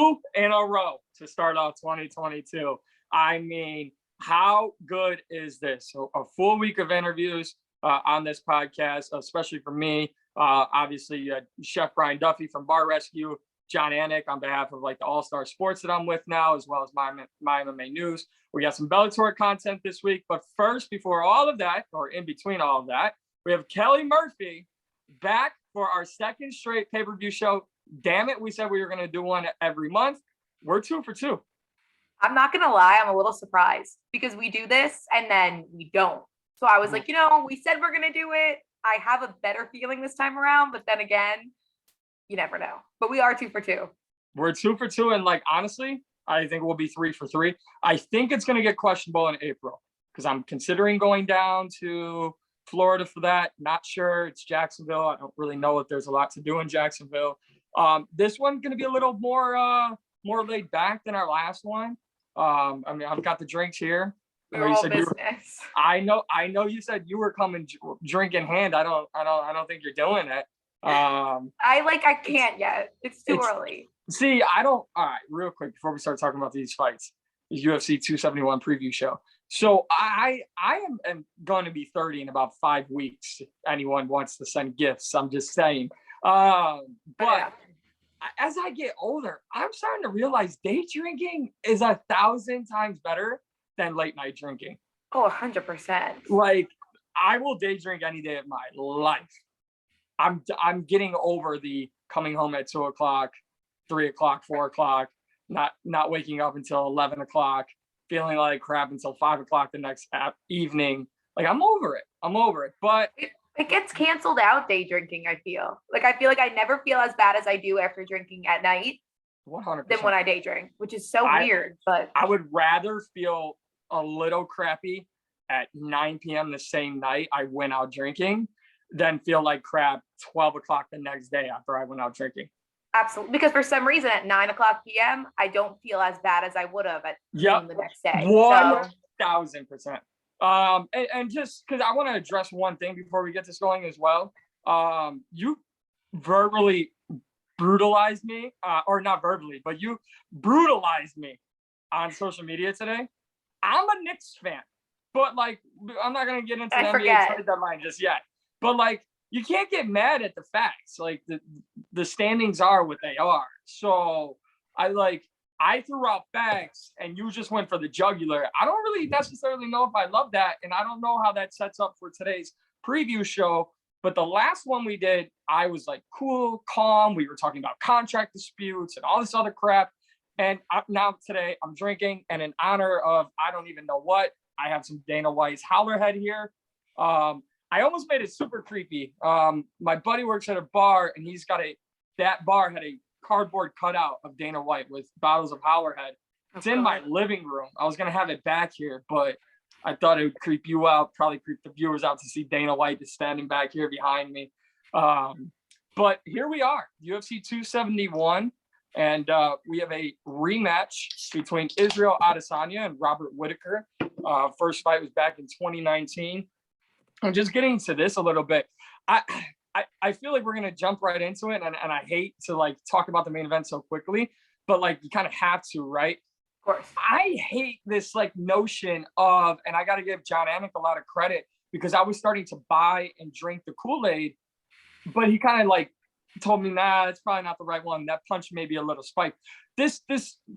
2 in a row to start off 2022. I mean, how good is this? A full week of interviews on this podcast, especially for me. Obviously, Chef Brian Duffy from Bar Rescue, John Anik on behalf of like the All-Star Sports that I'm with now, as well as my MMA News. We got some Bellator content this week. But first, before all of that, or in between all of that, we have Kelly Murphy back for our second straight pay-per-view show. Damn it, we said we were going to do one every month. We're 2 for 2. I'm not going to lie, I'm a little surprised because we do this and then we don't. So I was like, we said we're going to do it. I have a better feeling this time around, but then again, you never know. But we are 2 for 2. We're 2 for 2. And like, honestly, I think we'll be 3 for 3. I think it's going to get questionable in April because I'm considering going down to Florida for that. Not sure. It's Jacksonville. I don't really know if there's a lot to do in Jacksonville. This one's going to be a little more laid back than our last one. I mean, I've got the drinks here. I know you said you were coming drink in hand. I don't think you're doing it. I can't yet. It's too early. See, all right, real quick before we start talking about these fights, the UFC 271 preview show. So I am going to be 30 in about 5 weeks. If anyone wants to send gifts, I'm just saying. But as I get older, I'm starting to realize day drinking is 1,000 times better than late night drinking. Oh, 100%. Like, I will day drink any day of my life. I'm getting over the coming home at 2 o'clock, 3 o'clock, 4 o'clock, not waking up until 11 o'clock, feeling like crap until 5 o'clock the next evening. Like, I'm over it. But it gets canceled out, day drinking, I feel. Like I never feel as bad as I do after drinking at night 100%. than when I day drink, which is so weird. But I would rather feel a little crappy at 9 p.m. the same night I went out drinking than feel like crap 12 o'clock the next day after I went out drinking. Absolutely. Because for some reason at 9 o'clock p.m., I don't feel as bad as I would have at the next day. 1,000%. And just because I want to address one thing before we get this going as well. You verbally brutalized me, or not verbally, but you brutalized me on social media today. I'm a Knicks fan, but like, I'm not going to get into the NBA trade deadline just yet. But like, you can't get mad at the facts. Like the standings are what they are. So I threw out facts and you just went for the jugular. I don't really necessarily know if I love that. And I don't know how that sets up for today's preview show. But the last one we did, I was like cool, calm. We were talking about contract disputes and all this other crap. And now today I'm drinking, and in honor of I don't even know what, I have some Dana White's Howlerhead here. I almost made it super creepy. My buddy works at a bar, and that bar had a cardboard cutout of Dana White with bottles of Howlerhead. It's in my living room. I was going to have it back here, but I thought it would creep you out, probably creep the viewers out to see Dana White just standing back here behind me. But here we are, UFC 271. And we have a rematch between Israel Adesanya and Robert Whitaker. First fight was back in 2019. I'm just getting to this a little bit. I feel like we're going to jump right into it. And I hate to like talk about the main event so quickly, but like you kind of have to, right? Of course. I hate this like notion of, and I got to give John Anik a lot of credit because I was starting to buy and drink the Kool-Aid, but he kind of like told me, nah, it's probably not the right one. That punch may be a little spiked. This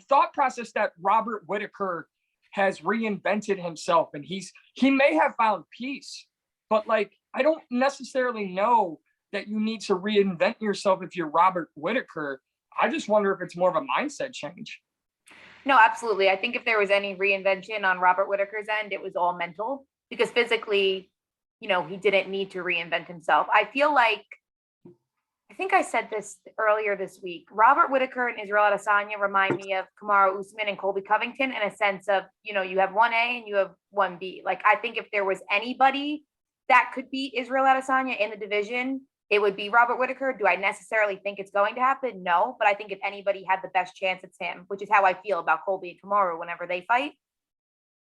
thought process that Robert Whitaker has reinvented himself and he may have found peace, but like, I don't necessarily know that you need to reinvent yourself if you're Robert Whitaker. I just wonder if it's more of a mindset change. No, absolutely. I think if there was any reinvention on Robert Whitaker's end, it was all mental because physically, he didn't need to reinvent himself. I feel like, I think I said this earlier this week, Robert Whitaker and Israel Adesanya remind me of Kamaru Usman and Colby Covington in a sense of, you have 1A and you have 1B. Like, I think if there was anybody that could beat Israel Adesanya in the division, it would be Robert Whitaker. Do I necessarily think it's going to happen? No, but I think if anybody had the best chance, it's him, which is how I feel about Colby and Kamaru whenever they fight.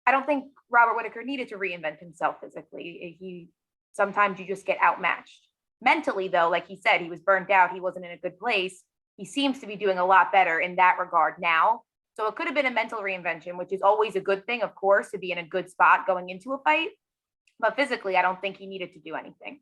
I don't think Robert Whitaker needed to reinvent himself physically. Sometimes you just get outmatched. Mentally, though, like he said, he was burnt out. He wasn't in a good place. he seems to be doing a lot better in that regard now. So it could have been a mental reinvention, which is always a good thing, of course, to be in a good spot going into a fight. But physically, I don't think he needed to do anything.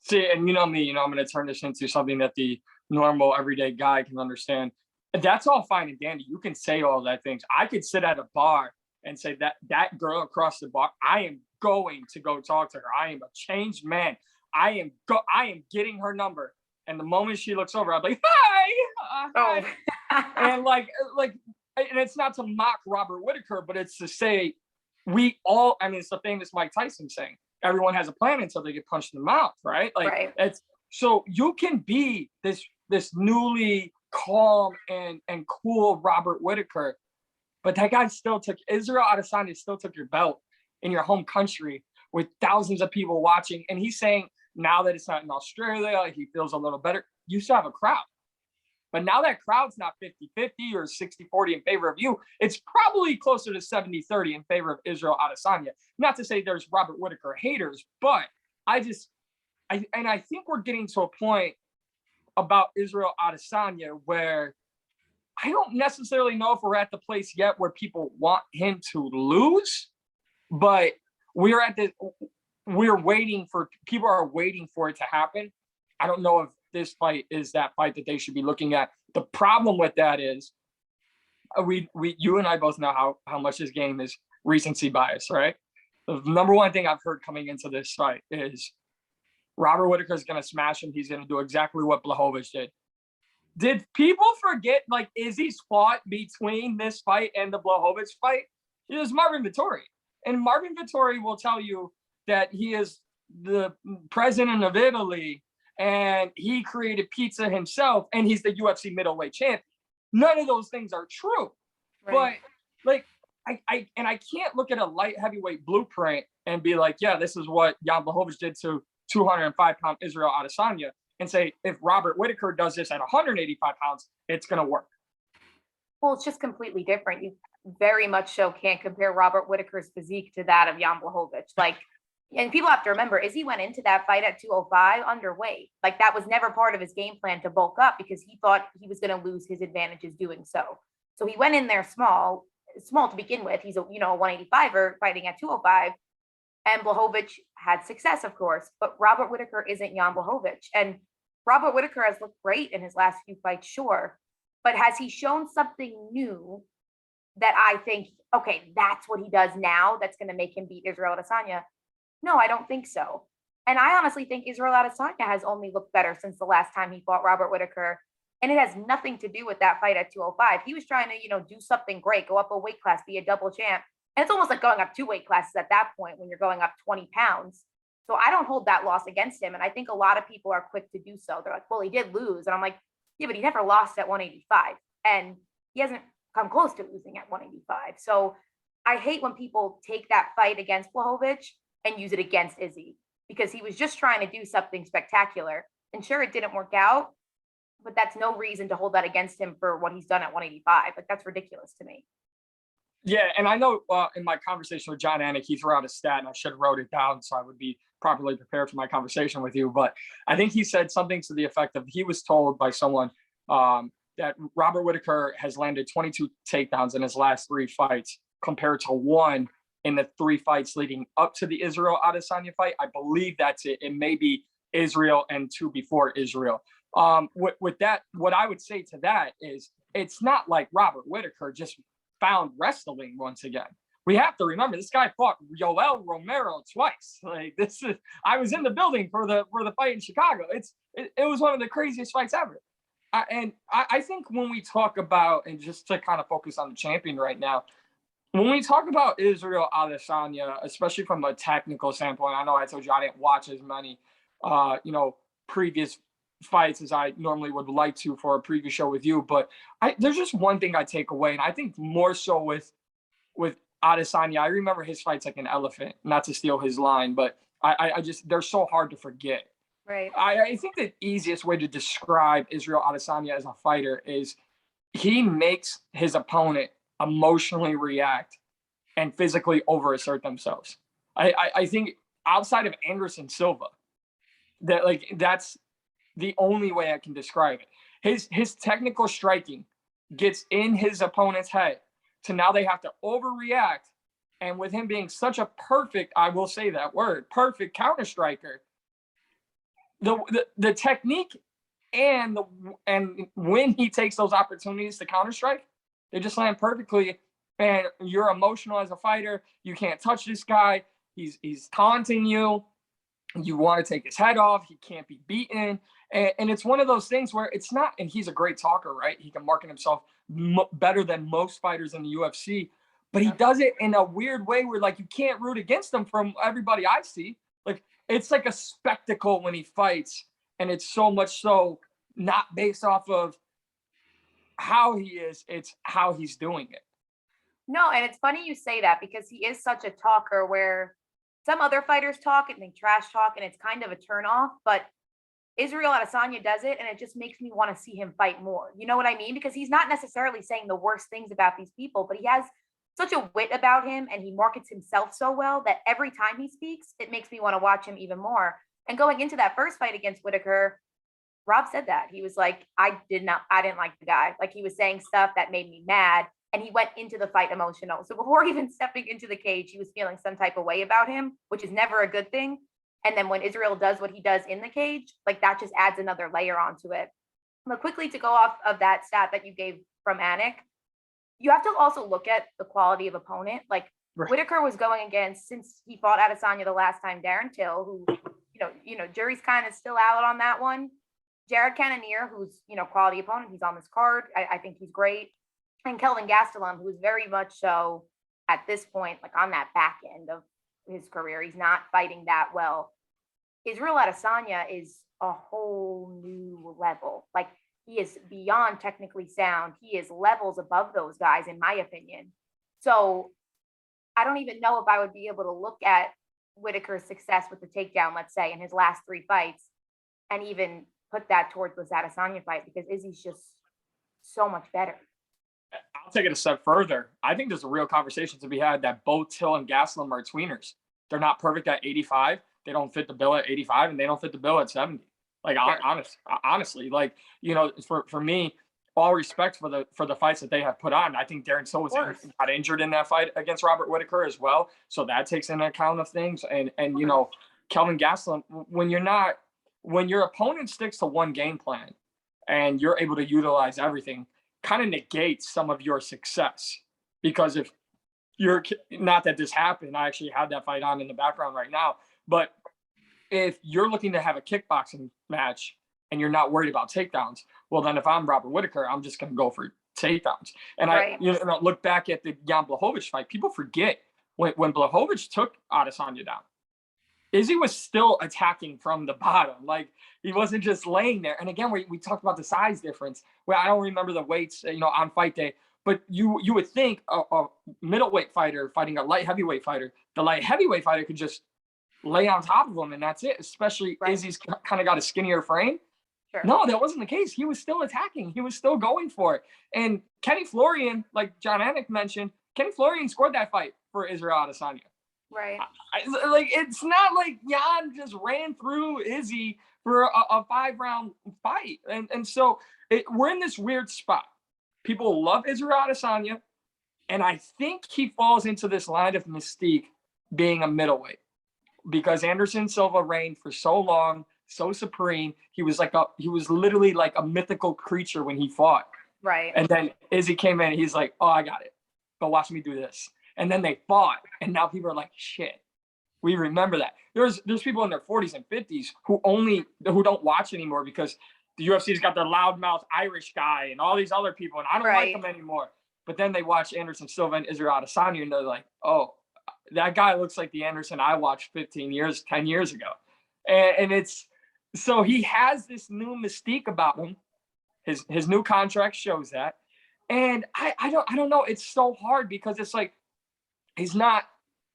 See, and you know me, I'm going to turn this into something that the normal everyday guy can understand. That's all fine and dandy. You can say all that things. I could sit at a bar and say that girl across the bar, I am going to go talk to her. I am a changed man. I am getting her number. And the moment she looks over, I'm like, hi. And and it's not to mock Robert Whitaker, but it's to say it's the famous Mike Tyson saying, everyone has a plan until they get punched in the mouth, right? It's so you can be this newly calm and cool Robert Whitaker, but that guy Israel Adesanya still took your belt in your home country with thousands of people watching. And he's saying now that it's not in Australia, he feels a little better. You still have a crowd. But now that crowd's not 50-50 or 60-40 in favor of you. It's probably closer to 70-30 in favor of Israel Adesanya. Not to say there's Robert Whitaker haters, but I think we're getting to a point about Israel Adesanya where I don't necessarily know if we're at the place yet where people want him to lose, but people are waiting for it to happen. I don't know if this fight is that fight that they should be looking at. The problem with that is you and I both know how much this game is recency bias, right? The number one thing I've heard coming into this fight is Robert Whitaker is going to smash him. He's going to do exactly what Blachowicz did. Did people forget, Izzy's fought between this fight and the Blachowicz fight? It was Marvin Vettori. And Marvin Vettori will tell you that he is the president of Italy and he created pizza himself and he's the UFC middleweight champion. None of those things are true. Right. But I can't look at a light heavyweight blueprint and be like, yeah, this is what Jan Blachowicz did to 205-pound Israel Adesanya, and say, if Robert Whitaker does this at 185 pounds, it's going to work. Well, it's just completely different. You very much so can't compare Robert Whitaker's physique to that of Jan Blachowicz. And people have to remember, Izzy went into that fight at 205 underweight. That was never part of his game plan to bulk up because he thought he was going to lose his advantages doing so. So he went in there small to begin with. He's a 185er fighting at 205. And Blachowicz had success, of course, but Robert Whitaker isn't Jan Blachowicz. And Robert Whitaker has looked great in his last few fights, sure. But has he shown something new that I think, okay, that's what he does now that's going to make him beat Israel Adesanya? No, I don't think so. And I honestly think Israel Adesanya has only looked better since the last time he fought Robert Whitaker. And it has nothing to do with that fight at 205. He was trying to, do something great, go up a weight class, be a double champ. And it's almost like going up 2 weight classes at that point when you're going up 20 pounds. So I don't hold that loss against him. And I think a lot of people are quick to do so. They're like, well, he did lose. And I'm like, yeah, but he never lost at 185. And he hasn't come close to losing at 185. So I hate when people take that fight against Blachowicz and use it against Izzy, because he was just trying to do something spectacular. And sure, it didn't work out, but that's no reason to hold that against him for what he's done at 185. That's ridiculous to me. Yeah, and I know in my conversation with John Anik, he threw out a stat, and I should have wrote it down so I would be properly prepared for my conversation with you. But I think he said something to the effect of he was told by someone that Robert Whitaker has landed 22 takedowns in his last 3 fights compared to 1 in the 3 fights leading up to the Israel Adesanya fight. I believe that's it. It may be Israel and 2 before Israel. With that, what I would say to that is it's not like Robert Whitaker just found wrestling once again. We have to remember this guy fought Yoel Romero twice. I was in the building for the fight in Chicago. It was one of the craziest fights ever. I think when we talk about, and just to kind of focus on the champion right now, when we talk about Israel Adesanya, especially from a technical standpoint, I know I told you I didn't watch as many, previous fights as I normally would like to for a previous show with you, but there's just one thing I take away, and I think more so with Adesanya, I remember his fights like an elephant, not to steal his line, but I just, they're so hard to forget. Right. I think the easiest way to describe Israel Adesanya as a fighter is he makes his opponent emotionally react and physically overassert themselves. I think outside of Anderson Silva, that's the only way I can describe it. His technical striking gets in his opponent's head to now they have to overreact. And with him being such a perfect, I will say that word, perfect counter striker, the technique and when he takes those opportunities to counter strike, they just land perfectly. And you're emotional as a fighter. You can't touch this guy. He's taunting you. You want to take his head off. He can't be beaten. And it's one of those things where it's not, and he's a great talker, right? He can market himself better than most fighters in the UFC, but he does it in a weird way where like you can't root against him from everybody I see. Like it's like a spectacle when he fights, and it's so much so not based off of how he is, it's how he's doing it. No, and it's funny you say that because he is such a talker where some other fighters talk and they trash talk and it's kind of a turn off, but Israel Adesanya does it and it just makes me want to see him fight more. You know what I mean? Because he's not necessarily saying the worst things about these people, but he has such a wit about him and he markets himself so well that every time he speaks, it makes me want to watch him even more. And going into that first fight against Whitaker, Rob said that. He was like, I didn't like the guy. Like he was saying stuff that made me mad. And he went into the fight emotional. So before even stepping into the cage, he was feeling some type of way about him, which is never a good thing. And then when Israel does what he does in the cage, like that just adds another layer onto it. But quickly to go off of that stat that you gave from Anik, you have to also look at the quality of opponent. Like right. Whitaker was going against, since he fought Adesanya the last time, Darren Till, who, jury's kind of still out on that one. Jared Cannonier, who's, quality opponent. He's on this card. I think he's great. And Kelvin Gastelum, who's very much so at this point, like on that back end of his career. He's not fighting that well. Israel Adesanya is a whole new level. Like he is beyond technically sound. He is levels above those guys, in my opinion. So I don't even know if I would be able to look at Whitaker's success with the takedown, let's say, in his last 3 fights, and even put that towards this Adesanya fight because Izzy's just so much better. I'll take it a step further. I think there's a real conversation to be had that both Till and Gastelum are tweeners. They're not perfect at 85. They don't fit the bill at 85, and they don't fit the bill at 70. Like sure. honestly, like for me, all respect for the fights that they have put on. I think Darren Till got injured in that fight against Robert Whitaker as well, so that takes into account of things. And Kelvin Gastelum, when your opponent sticks to one game plan, and you're able to utilize everything, kind of negates some of your success. Because if you're not that this happened, I actually have that fight on in the background right now, but if you're looking to have a kickboxing match and you're not worried about takedowns, well then if I'm Robert Whitaker, I'm just going to go for takedowns. And right. I look back at the Jan Blachowicz fight. People forget when Blachowicz took Adesanya down, Izzy was still attacking from the bottom. Like he wasn't just laying there. And again, we talked about the size difference. Well, I don't remember the weights, on fight day, but you would think a middleweight fighter fighting a light heavyweight fighter, the light heavyweight fighter could just lay on top of him and that's it. Especially right. Izzy's kind of got a skinnier frame. Sure. No, that wasn't the case. He was still attacking. He was still going for it. And Kenny Florian, like John Anik mentioned, Kenny Florian scored that fight for Israel Adesanya. Right. Like it's not like Jan just ran through Izzy for a 5-round fight. And so we're in this weird spot. People love Israel Adesanya, and I think he falls into this line of mystique being a middleweight because Anderson Silva reigned for so long, so supreme. He was literally like a mythical creature when he fought. Right. And then Izzy came in and he's like, oh, I got it. But watch me do this. And then they fought, and now people are like, shit, we remember that. There's people in their 40s and 50s who don't watch anymore because the UFC's got their loudmouth Irish guy and all these other people, and I don't like them anymore. But then they watch Anderson Silva and Israel Adesanya, and they're like, oh, that guy looks like the Anderson I watched 10 years ago. And it's so he has this new mystique about him. His new contract shows that. And I don't know. It's so hard because it's like, he's not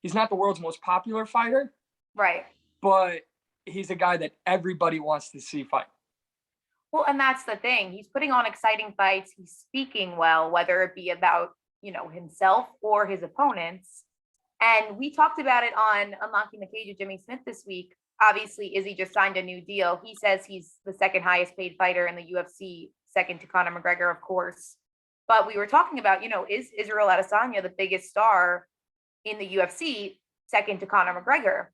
the world's most popular fighter. Right. But he's a guy that everybody wants to see fight. Well, and that's the thing. He's putting on exciting fights. He's speaking well, whether it be about, himself or his opponents. And we talked about it on Unlocking the Cage of Jimmy Smith this week. Obviously, Izzy just signed a new deal. He says he's the second highest paid fighter in the UFC second to Conor McGregor, of course. But we were talking about, is Israel Adesanya the biggest star in the UFC, second to Conor McGregor?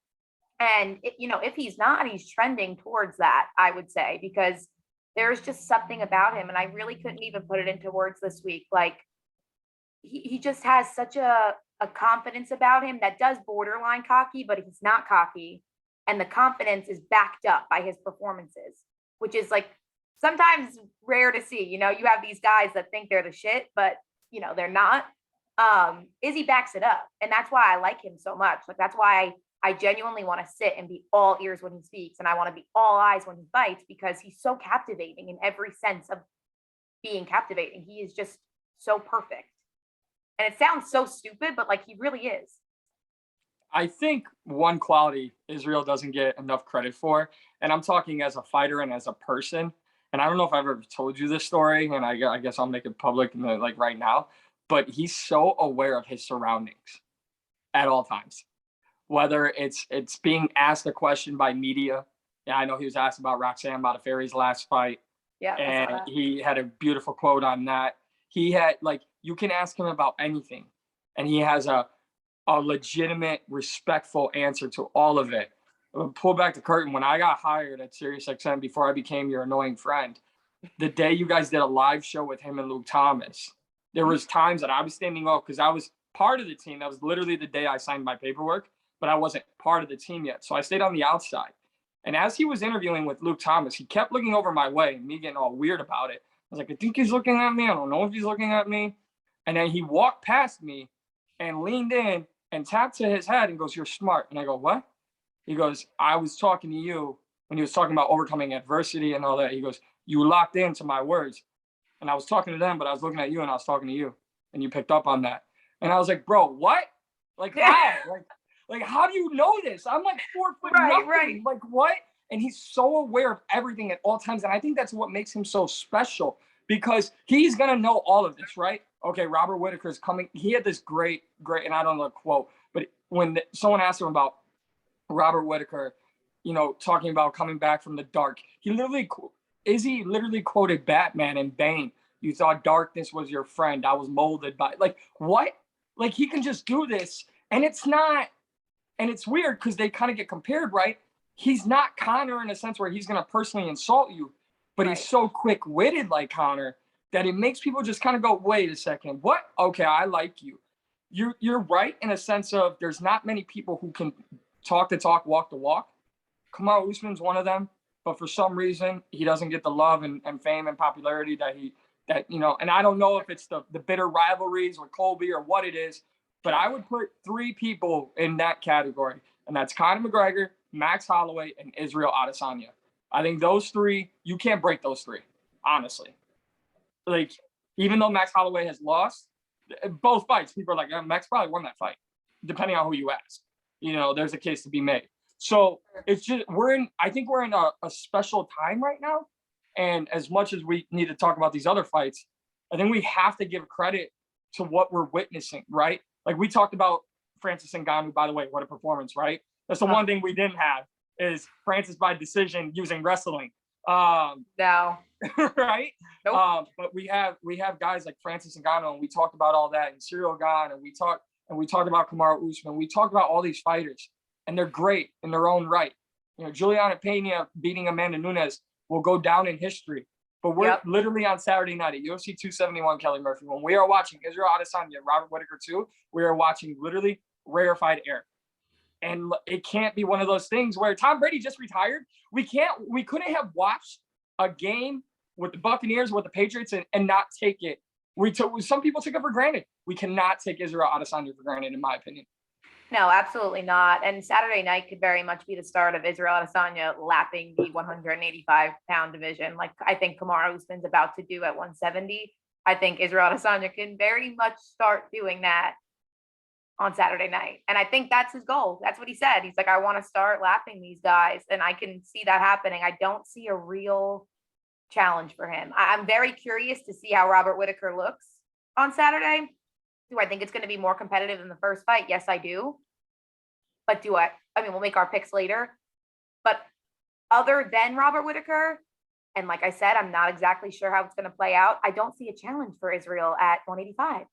And, if he's not, he's trending towards that, I would say, because there's just something about him. And I really couldn't even put it into words this week. Like, he just has such a confidence about him that does borderline cocky, but he's not cocky. And the confidence is backed up by his performances, which is like sometimes rare to see. You have these guys that think they're the shit, but they're not. Izzy backs it up. And that's why I like him so much. Like, that's why I genuinely want to sit and be all ears when he speaks. And I want to be all eyes when he fights, because he's so captivating in every sense of being captivating. He is just so perfect. And it sounds so stupid, but like, he really is. I think one quality Israel doesn't get enough credit for, and I'm talking as a fighter and as a person, and I don't know if I've ever told you this story, and I guess I'll make it public right now, but he's so aware of his surroundings at all times. Whether it's being asked a question by media. Yeah, I know he was asked about Roxanne Modafferi's last fight. Yeah, and he had a beautiful quote on that. He had, like, you can ask him about anything, and he has a legitimate, respectful answer to all of it. Pull back the curtain. When I got hired at Sirius XM before I became your annoying friend, the day you guys did a live show with him and Luke Thomas, there was times that I was standing up because I was part of the team. That was literally the day I signed my paperwork, but I wasn't part of the team yet. So I stayed on the outside. And as he was interviewing with Luke Thomas, he kept looking over my way and me getting all weird about it. I was like, I think he's looking at me. I don't know if he's looking at me. And then he walked past me and leaned in and tapped to his head and goes, "You're smart." And I go, "What?" He goes, "I was talking to you when he was talking about overcoming adversity and all that." He goes, "You locked into my words." And I was talking to them, but I was looking at you and I was talking to you. And you picked up on that. And I was like, "Bro, what? Like, how? Like, how do you know this? I'm like 4 foot nothing. Right. Like, what?" And he's so aware of everything at all times. And I think that's what makes him so special, because he's going to know all of this, right? Okay, Robert Whitaker is coming. He had this great, and I don't know the quote, but when someone asked him about Robert Whitaker, talking about coming back from the dark, Izzy literally quoted Batman and Bane. "You thought darkness was your friend. I was molded by," like, what? Like, he can just do this. And it's not, and it's weird because they kind of get compared, right? He's not Conor in a sense where he's going to personally insult you, but He's so quick-witted like Conor that it makes people just kind of go, "Wait a second, what? Okay, I like you." You're right in a sense of there's not many people who can talk the talk, walk the walk. Kamaru Usman's one of them, but for some reason he doesn't get the love and fame and popularity that and I don't know if it's the bitter rivalries with Colby or what it is, but I would put 3 people in that category, and that's Conor McGregor, Max Holloway, and Israel Adesanya. I think those 3, you can't break those 3, honestly. Like, even though Max Holloway has lost both fights, people are like, Max probably won that fight, depending on who you ask. There's a case to be made. So it's just, I think we're in a special time right now. And as much as we need to talk about these other fights, I think we have to give credit to what we're witnessing, right? Like, we talked about Francis Ngannou, by the way, what a performance, right? That's the one thing we didn't have is Francis by decision using wrestling. No. Right? Nope. But we have guys like Francis Ngannou, and we talked about all that, and Cyril Gane, and we talked about Kamaru Usman. We talked about all these fighters, and they're great in their own right. Juliana Pena beating Amanda Nunes will go down in history. But we're literally on Saturday night at UFC 271, Kelly Murphy. When we are watching Israel Adesanya, Robert Whitaker 2, we are watching literally rarefied air. And it can't be one of those things where Tom Brady just retired. We couldn't have watched a game with the Buccaneers, with the Patriots, and not take it. Some people took it for granted. We cannot take Israel Adesanya for granted, in my opinion. No, absolutely not. And Saturday night could very much be the start of Israel Adesanya lapping the 185-pound division, like I think Kamaru Usman's about to do at 170. I think Israel Adesanya can very much start doing that on Saturday night. And I think that's his goal. That's what he said. He's like, I want to start lapping these guys. And I can see that happening. I don't see a real challenge for him. I'm very curious to see how Robert Whitaker looks on Saturday. Do I think it's going to be more competitive than the first fight? Yes, I do. But we'll make our picks later. But other than Robert Whitaker, And like I said, I'm not exactly sure how it's going to play out. I don't see a challenge for Israel at 185.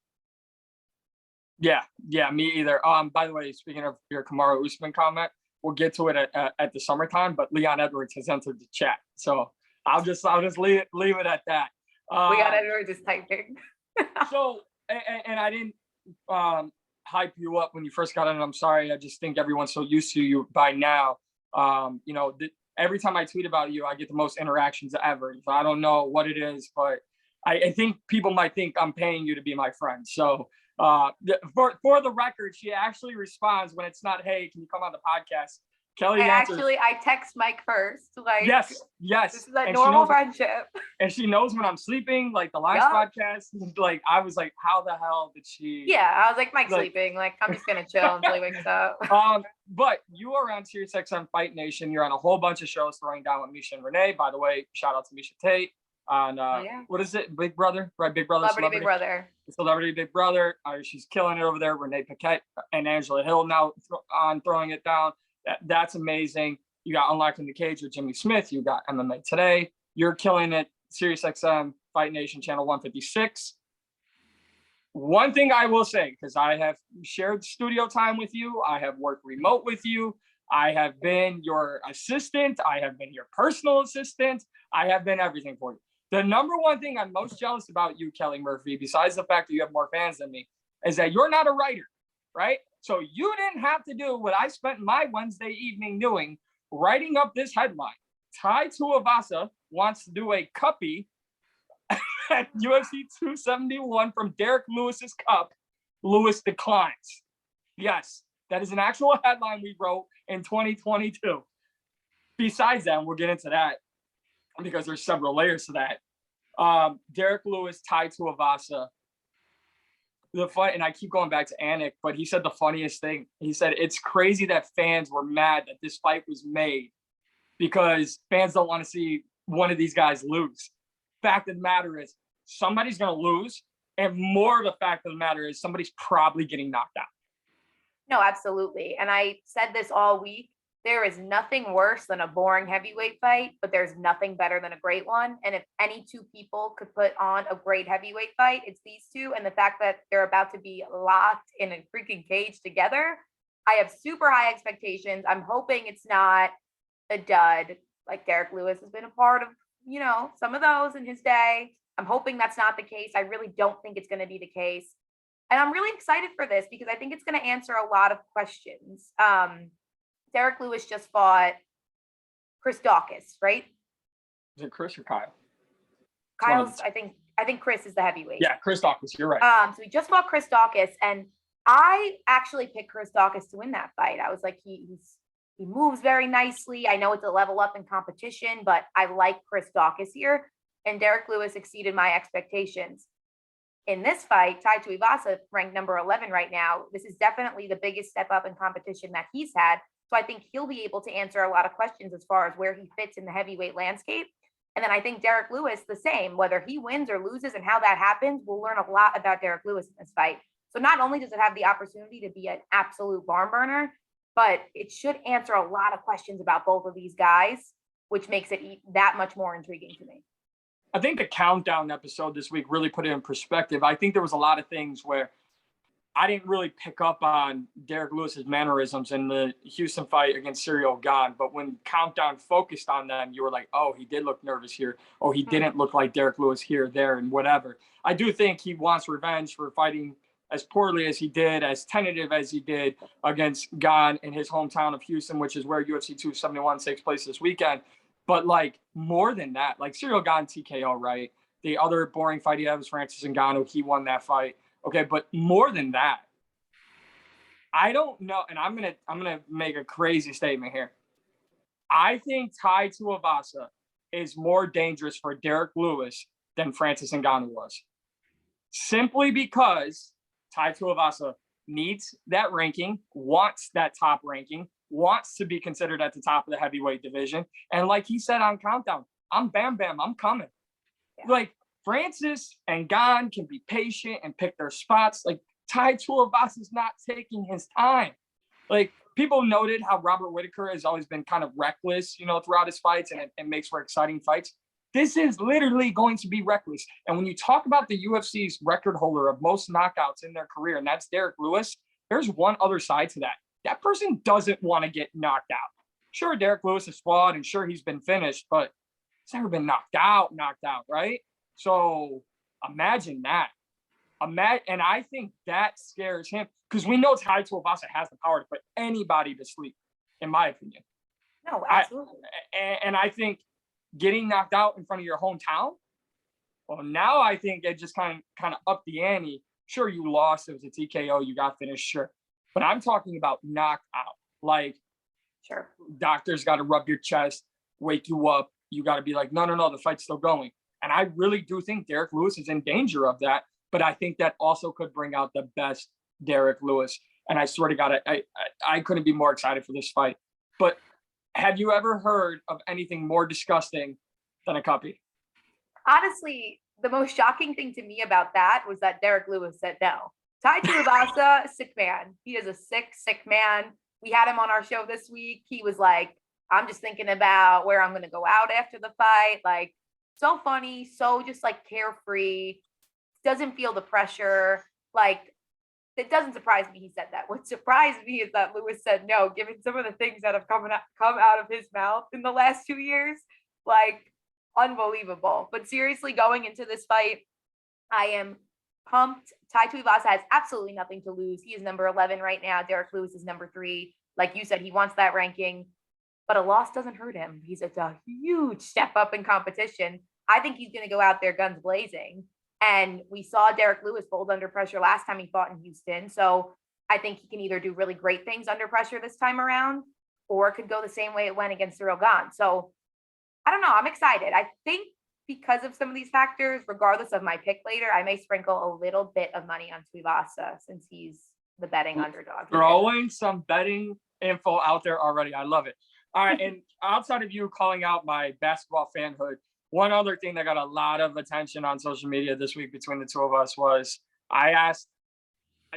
Yeah, me either. By the way, speaking of your Kamaru Usman comment, we'll get to it at the summertime, but Leon Edwards has entered the chat. So I'll just leave it at that. Leon Edwards is typing. So, and I didn't hype you up when you first got in. I'm sorry. I just think everyone's so used to you by now. Every time I tweet about you, I get the most interactions ever. So I don't know what it is, but I think people might think I'm paying you to be my friend. So for the record, she actually responds when it's not, hey, can you come on the podcast? Kelly answers. I text Mike first. Like, yes. This is a normal friendship. And she knows when I'm sleeping, like the last podcast. Like, I was like, how the hell did she? Yeah, I was like, Mike's sleeping. Like, I'm just gonna chill until he wakes up. But you are on Sirius XM Fight Nation. You're on a whole bunch of shows throwing down with Misha and Renee. By the way, shout out to Misha Tate on what is it? Big Brother, right? Big Brother. Celebrity Big Brother. Celebrity Big Brother. She's killing it over there. Renee Paquette and Angela Hill now on throwing it down. That's amazing. You got Unlocked in the Cage with Jimmy Smith. You got MMA Today. You're killing it. Sirius XM Fight Nation channel 156. One thing I will say, because I have shared studio time with you, I have worked remote with you, I have been your assistant, I have been your personal assistant, I have been everything for you. The number one thing I'm most jealous about you, Kelly Murphy, besides the fact that you have more fans than me, is that you're not a writer, right? So you didn't have to do what I spent my Wednesday evening doing, writing up this headline. Tai Tuivasa wants to do a cuppy at UFC 271 from Derek Lewis's cup. Lewis declines. Yes, that is an actual headline we wrote in 2022. Besides that, we'll get into that because there's several layers to that. Derek Lewis, Tai Tuivasa. And I keep going back to Anik, but he said the funniest thing. He said, it's crazy that fans were mad that this fight was made because fans don't want to see one of these guys lose. Fact of the matter is somebody's going to lose. And more of the fact of the matter is somebody's probably getting knocked out. No, absolutely. And I said this all week. There is nothing worse than a boring heavyweight fight, but there's nothing better than a great one. And if any two people could put on a great heavyweight fight, it's these two. And the fact that they're about to be locked in a freaking cage together, I have super high expectations. I'm hoping it's not a dud. Like Derek Lewis has been a part of, some of those in his day. I'm hoping that's not the case. I really don't think it's going to be the case. And I'm really excited for this because I think it's going to answer a lot of questions. Derek Lewis just fought Chris Daukaus, right? Is it Chris or Kyle? Kyle's, I think Chris is the heavyweight. Yeah, Chris Daukaus, you're right. So he just fought Chris Daukaus, and I actually picked Chris Daukaus to win that fight. I was like, he moves very nicely. I know it's a level up in competition, but I like Chris Daukaus here, and Derek Lewis exceeded my expectations. In this fight, Tai Tuivasa, ranked number 11 right now, this is definitely the biggest step up in competition that he's had. So I think he'll be able to answer a lot of questions as far as where he fits in the heavyweight landscape. And then I think Derek Lewis, the same, whether he wins or loses and how that happens, we'll learn a lot about Derek Lewis in this fight. So not only does it have the opportunity to be an absolute barn burner, but it should answer a lot of questions about both of these guys, which makes it that much more intriguing to me. I think the countdown episode this week really put it in perspective. I think there was a lot of things where I didn't really pick up on Derek Lewis's mannerisms in the Houston fight against Ciryl Gane. But when Countdown focused on them, you were like, oh, he did look nervous here. Oh, he didn't look like Derek Lewis here, there, and whatever. I do think he wants revenge for fighting as poorly as he did, as tentative as he did against Gane in his hometown of Houston, which is where UFC 271 takes place this weekend. But, like, more than that, like Ciryl Gane TKO, right? The other boring fight he had was Francis Ngannou. He won that fight. Okay, but more than that, I don't know, and I'm gonna make a crazy statement here. I think Tai Tuivasa is more dangerous for Derek Lewis than Francis Ngannou was, simply because Tai Tuivasa needs that ranking, wants that top ranking, wants to be considered at the top of the heavyweight division, and like he said on Countdown, I'm Bam Bam, I'm coming. Yeah. Like, Francis and Gane can be patient and pick their spots. Like, Tai Tuivasa is not taking his time. Like, people noted how Robert Whitaker has always been kind of reckless, throughout his fights, and it makes for exciting fights. This is literally going to be reckless. And when you talk about the UFC's record holder of most knockouts in their career, and that's Derek Lewis, there's one other side to that. That person doesn't want to get knocked out. Sure, Derek Lewis is flawed, and sure, he's been finished, but he's never been knocked out, right? So imagine that. And I think that scares him because we know Tai Tuivasa has the power to put anybody to sleep, in my opinion. No, absolutely. And I think getting knocked out in front of your hometown, well, now I think it just kind of upped the ante. Sure, you lost. It was a TKO. You got finished. Sure. But I'm talking about knocked out. Like, sure, doctors got to rub your chest, wake you up. You got to be like, no, the fight's still going. And I really do think Derek Lewis is in danger of that. But I think that also could bring out the best Derek Lewis. And I swear to God, I couldn't be more excited for this fight. But have you ever heard of anything more disgusting than a cuppy? Honestly, the most shocking thing to me about that was that Derek Lewis said no. Tai Tuivasa, sick man. He is a sick man. We had him on our show this week. He was like, I'm just thinking about where I'm going to go out after the fight. Like, so funny, so just like carefree, doesn't feel the pressure. Like, it doesn't surprise me he said that. What surprised me is that Lewis said no, given some of the things that have come out of his mouth in the last 2 years. Like, unbelievable. But seriously, going into this fight, I am pumped. Tai Tuivasa has absolutely nothing to lose. He is number 11 right now. Derek Lewis is number 3. Like you said, he wants that ranking, but a loss doesn't hurt him. He's at a huge step up in competition. I think he's going to go out there guns blazing. And we saw Derek Lewis fold under pressure last time he fought in Houston. So I think he can either do really great things under pressure this time around, or it could go the same way it went against Cyril Gane. So I don't know. I'm excited. I think because of some of these factors, regardless of my pick later, I may sprinkle a little bit of money on Tuivasa since he's the betting underdog. Throwing some betting info out there already. I love it. All right. And outside of you calling out my basketball fanhood, one other thing that got a lot of attention on social media this week between the two of us was I asked,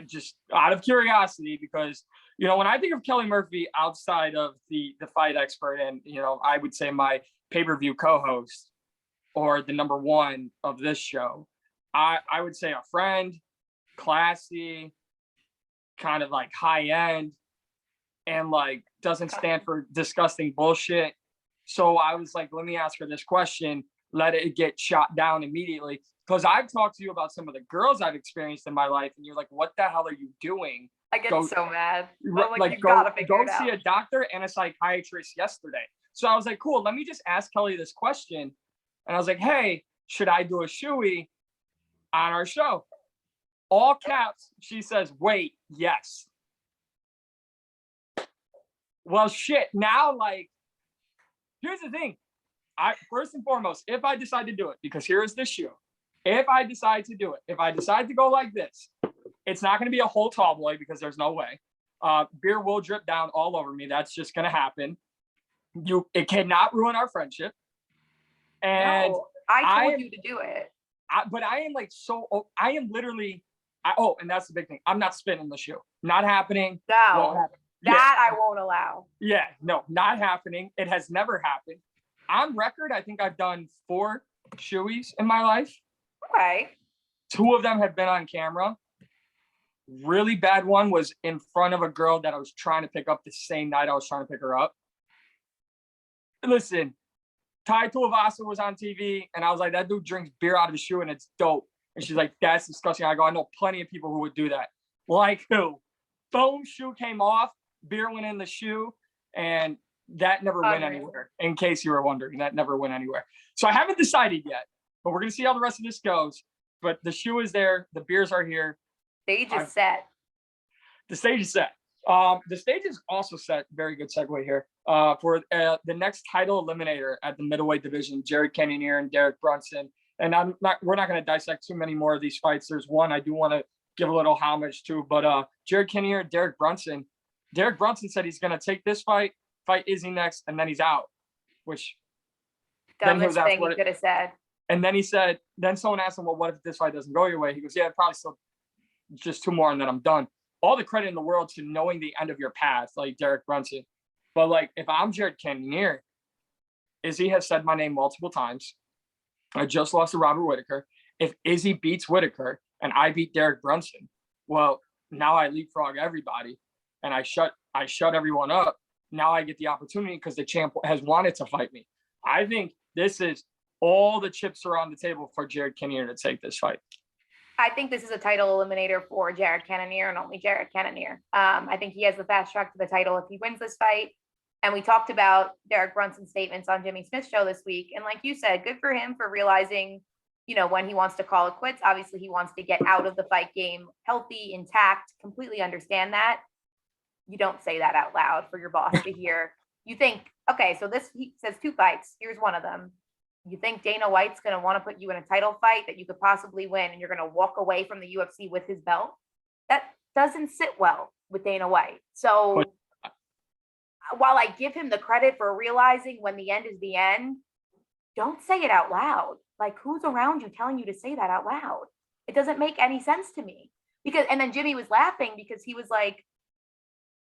just out of curiosity, because, you know, when I think of Kelly Murphy outside of the fight expert and, you know, I would say my pay-per-view co-host or the number one of this show, I would say a friend, classy, kind of like high end, and like doesn't stand for disgusting bullshit. So I was like, let me ask her this question, let it get shot down immediately. Because I've talked to you about some of the girls I've experienced in my life, and you're like, what the hell are you doing? I get so mad. Like, go see a doctor and a psychiatrist yesterday. So I was like, cool, let me just ask Kelly this question. And I was like, hey, should I do a shoey on our show? All caps, she says, wait, yes. Well, shit, now, like, here's the thing. First and foremost, if I decide to do it, because here is the shoe. If I decide to do it, if I decide to go like this, it's not going to be a whole tall boy because there's no way. Beer will drip down all over me. That's just going to happen. It cannot ruin our friendship. And no, I told you to do it. But I am like, I am literally, and that's the big thing. I'm not spinning the shoe. Not happening. No, I won't allow. Yeah, no, not happening. It has never happened. On record, I think I've done 4 shoeys in my life. Okay. 2 of them have been on camera. Really bad one was in front of a girl that I was trying to pick up the same night I was trying to pick her up. Listen, Tai Tuivasa was on TV, and I was like, that dude drinks beer out of his shoe, and it's dope. And she's like, that's disgusting. I go, I know plenty of people who would do that. Like who? Boom, shoe came off, beer went in the shoe, and that never went anywhere. In case you were wondering, that never went anywhere. So I haven't decided yet, but we're going to see how the rest of this goes. But the shoe is there. The beers are here. Stage is set. The stage is set. The stage is also set. Very good segue here. For the next title eliminator at the middleweight division, Jared Cannonier and Derek Brunson. And we're not going to dissect too many more of these fights. There's one I do want to give a little homage to, but Jared Cannonier and Derek Brunson. Derek Brunson said he's going to take this fight Izzy next, and then he's out. Which dumbest thing he could have said. And then he said, then someone asked him, well, what if this fight doesn't go your way? He goes, yeah, probably still just 2 more and then I'm done. All the credit in the world to knowing the end of your path, like Derek Brunson. But like, if I'm Jared Cannonier, Izzy has said my name multiple times. I just lost to Robert Whitaker. If Izzy beats Whitaker and I beat Derek Brunson, well, now I leapfrog everybody and I shut everyone up. Now I get the opportunity because the champ has wanted to fight me. I think this is all the chips are on the table for Jared Cannonier to take this fight. I think this is a title eliminator for Jared Cannonier and only Jared Cannonier. I think he has the fast track to the title if he wins this fight. And we talked about Derek Brunson's statements on Jimmy Smith's show this week. And like you said, good for him for realizing, when he wants to call it quits. Obviously, he wants to get out of the fight game healthy, intact, completely understand that. You don't say that out loud for your boss to hear. You think, okay, so he says 2 fights. Here's one of them. You think Dana White's going to want to put you in a title fight that you could possibly win and you're going to walk away from the UFC with his belt? That doesn't sit well with Dana White. So while I give him the credit for realizing when the end is the end, don't say it out loud. Like, who's around you telling you to say that out loud? It doesn't make any sense to me. And then Jimmy was laughing because he was like,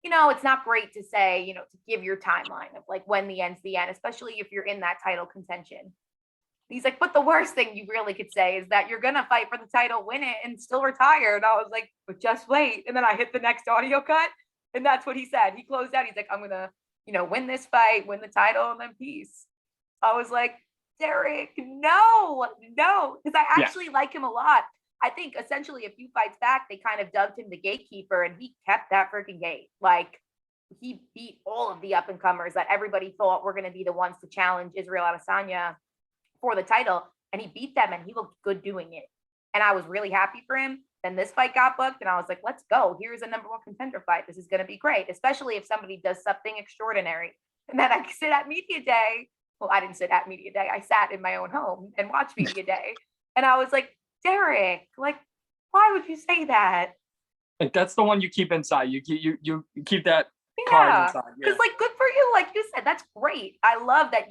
it's not great to say, to give your timeline of like when the end's the end, especially if you're in that title contention. He's like, but the worst thing you really could say is that you're going to fight for the title, win it, and still retire. And I was like, but just wait. And then I hit the next audio cut. And that's what he said. He closed out. He's like, I'm going to, win this fight, win the title, and then peace. I was like, Derek, no. Because I actually like him a lot. I think essentially a few fights back, they kind of dubbed him the gatekeeper, and he kept that freaking gate. Like, he beat all of the up-and-comers that everybody thought were going to be the ones to challenge Israel Adesanya for the title, and he beat them, and he looked good doing it. And I was really happy for him. Then this fight got booked, and I was like, let's go. Here's a number 1 contender fight. This is going to be great, especially if somebody does something extraordinary. And then I sit at media day. Well, I didn't sit at media day. I sat in my own home and watched media day. And I was like, Derek, like, why would you say that? Like, that's the one you keep inside. You keep that card inside. Because like, good for you. Like you said, that's great. I love that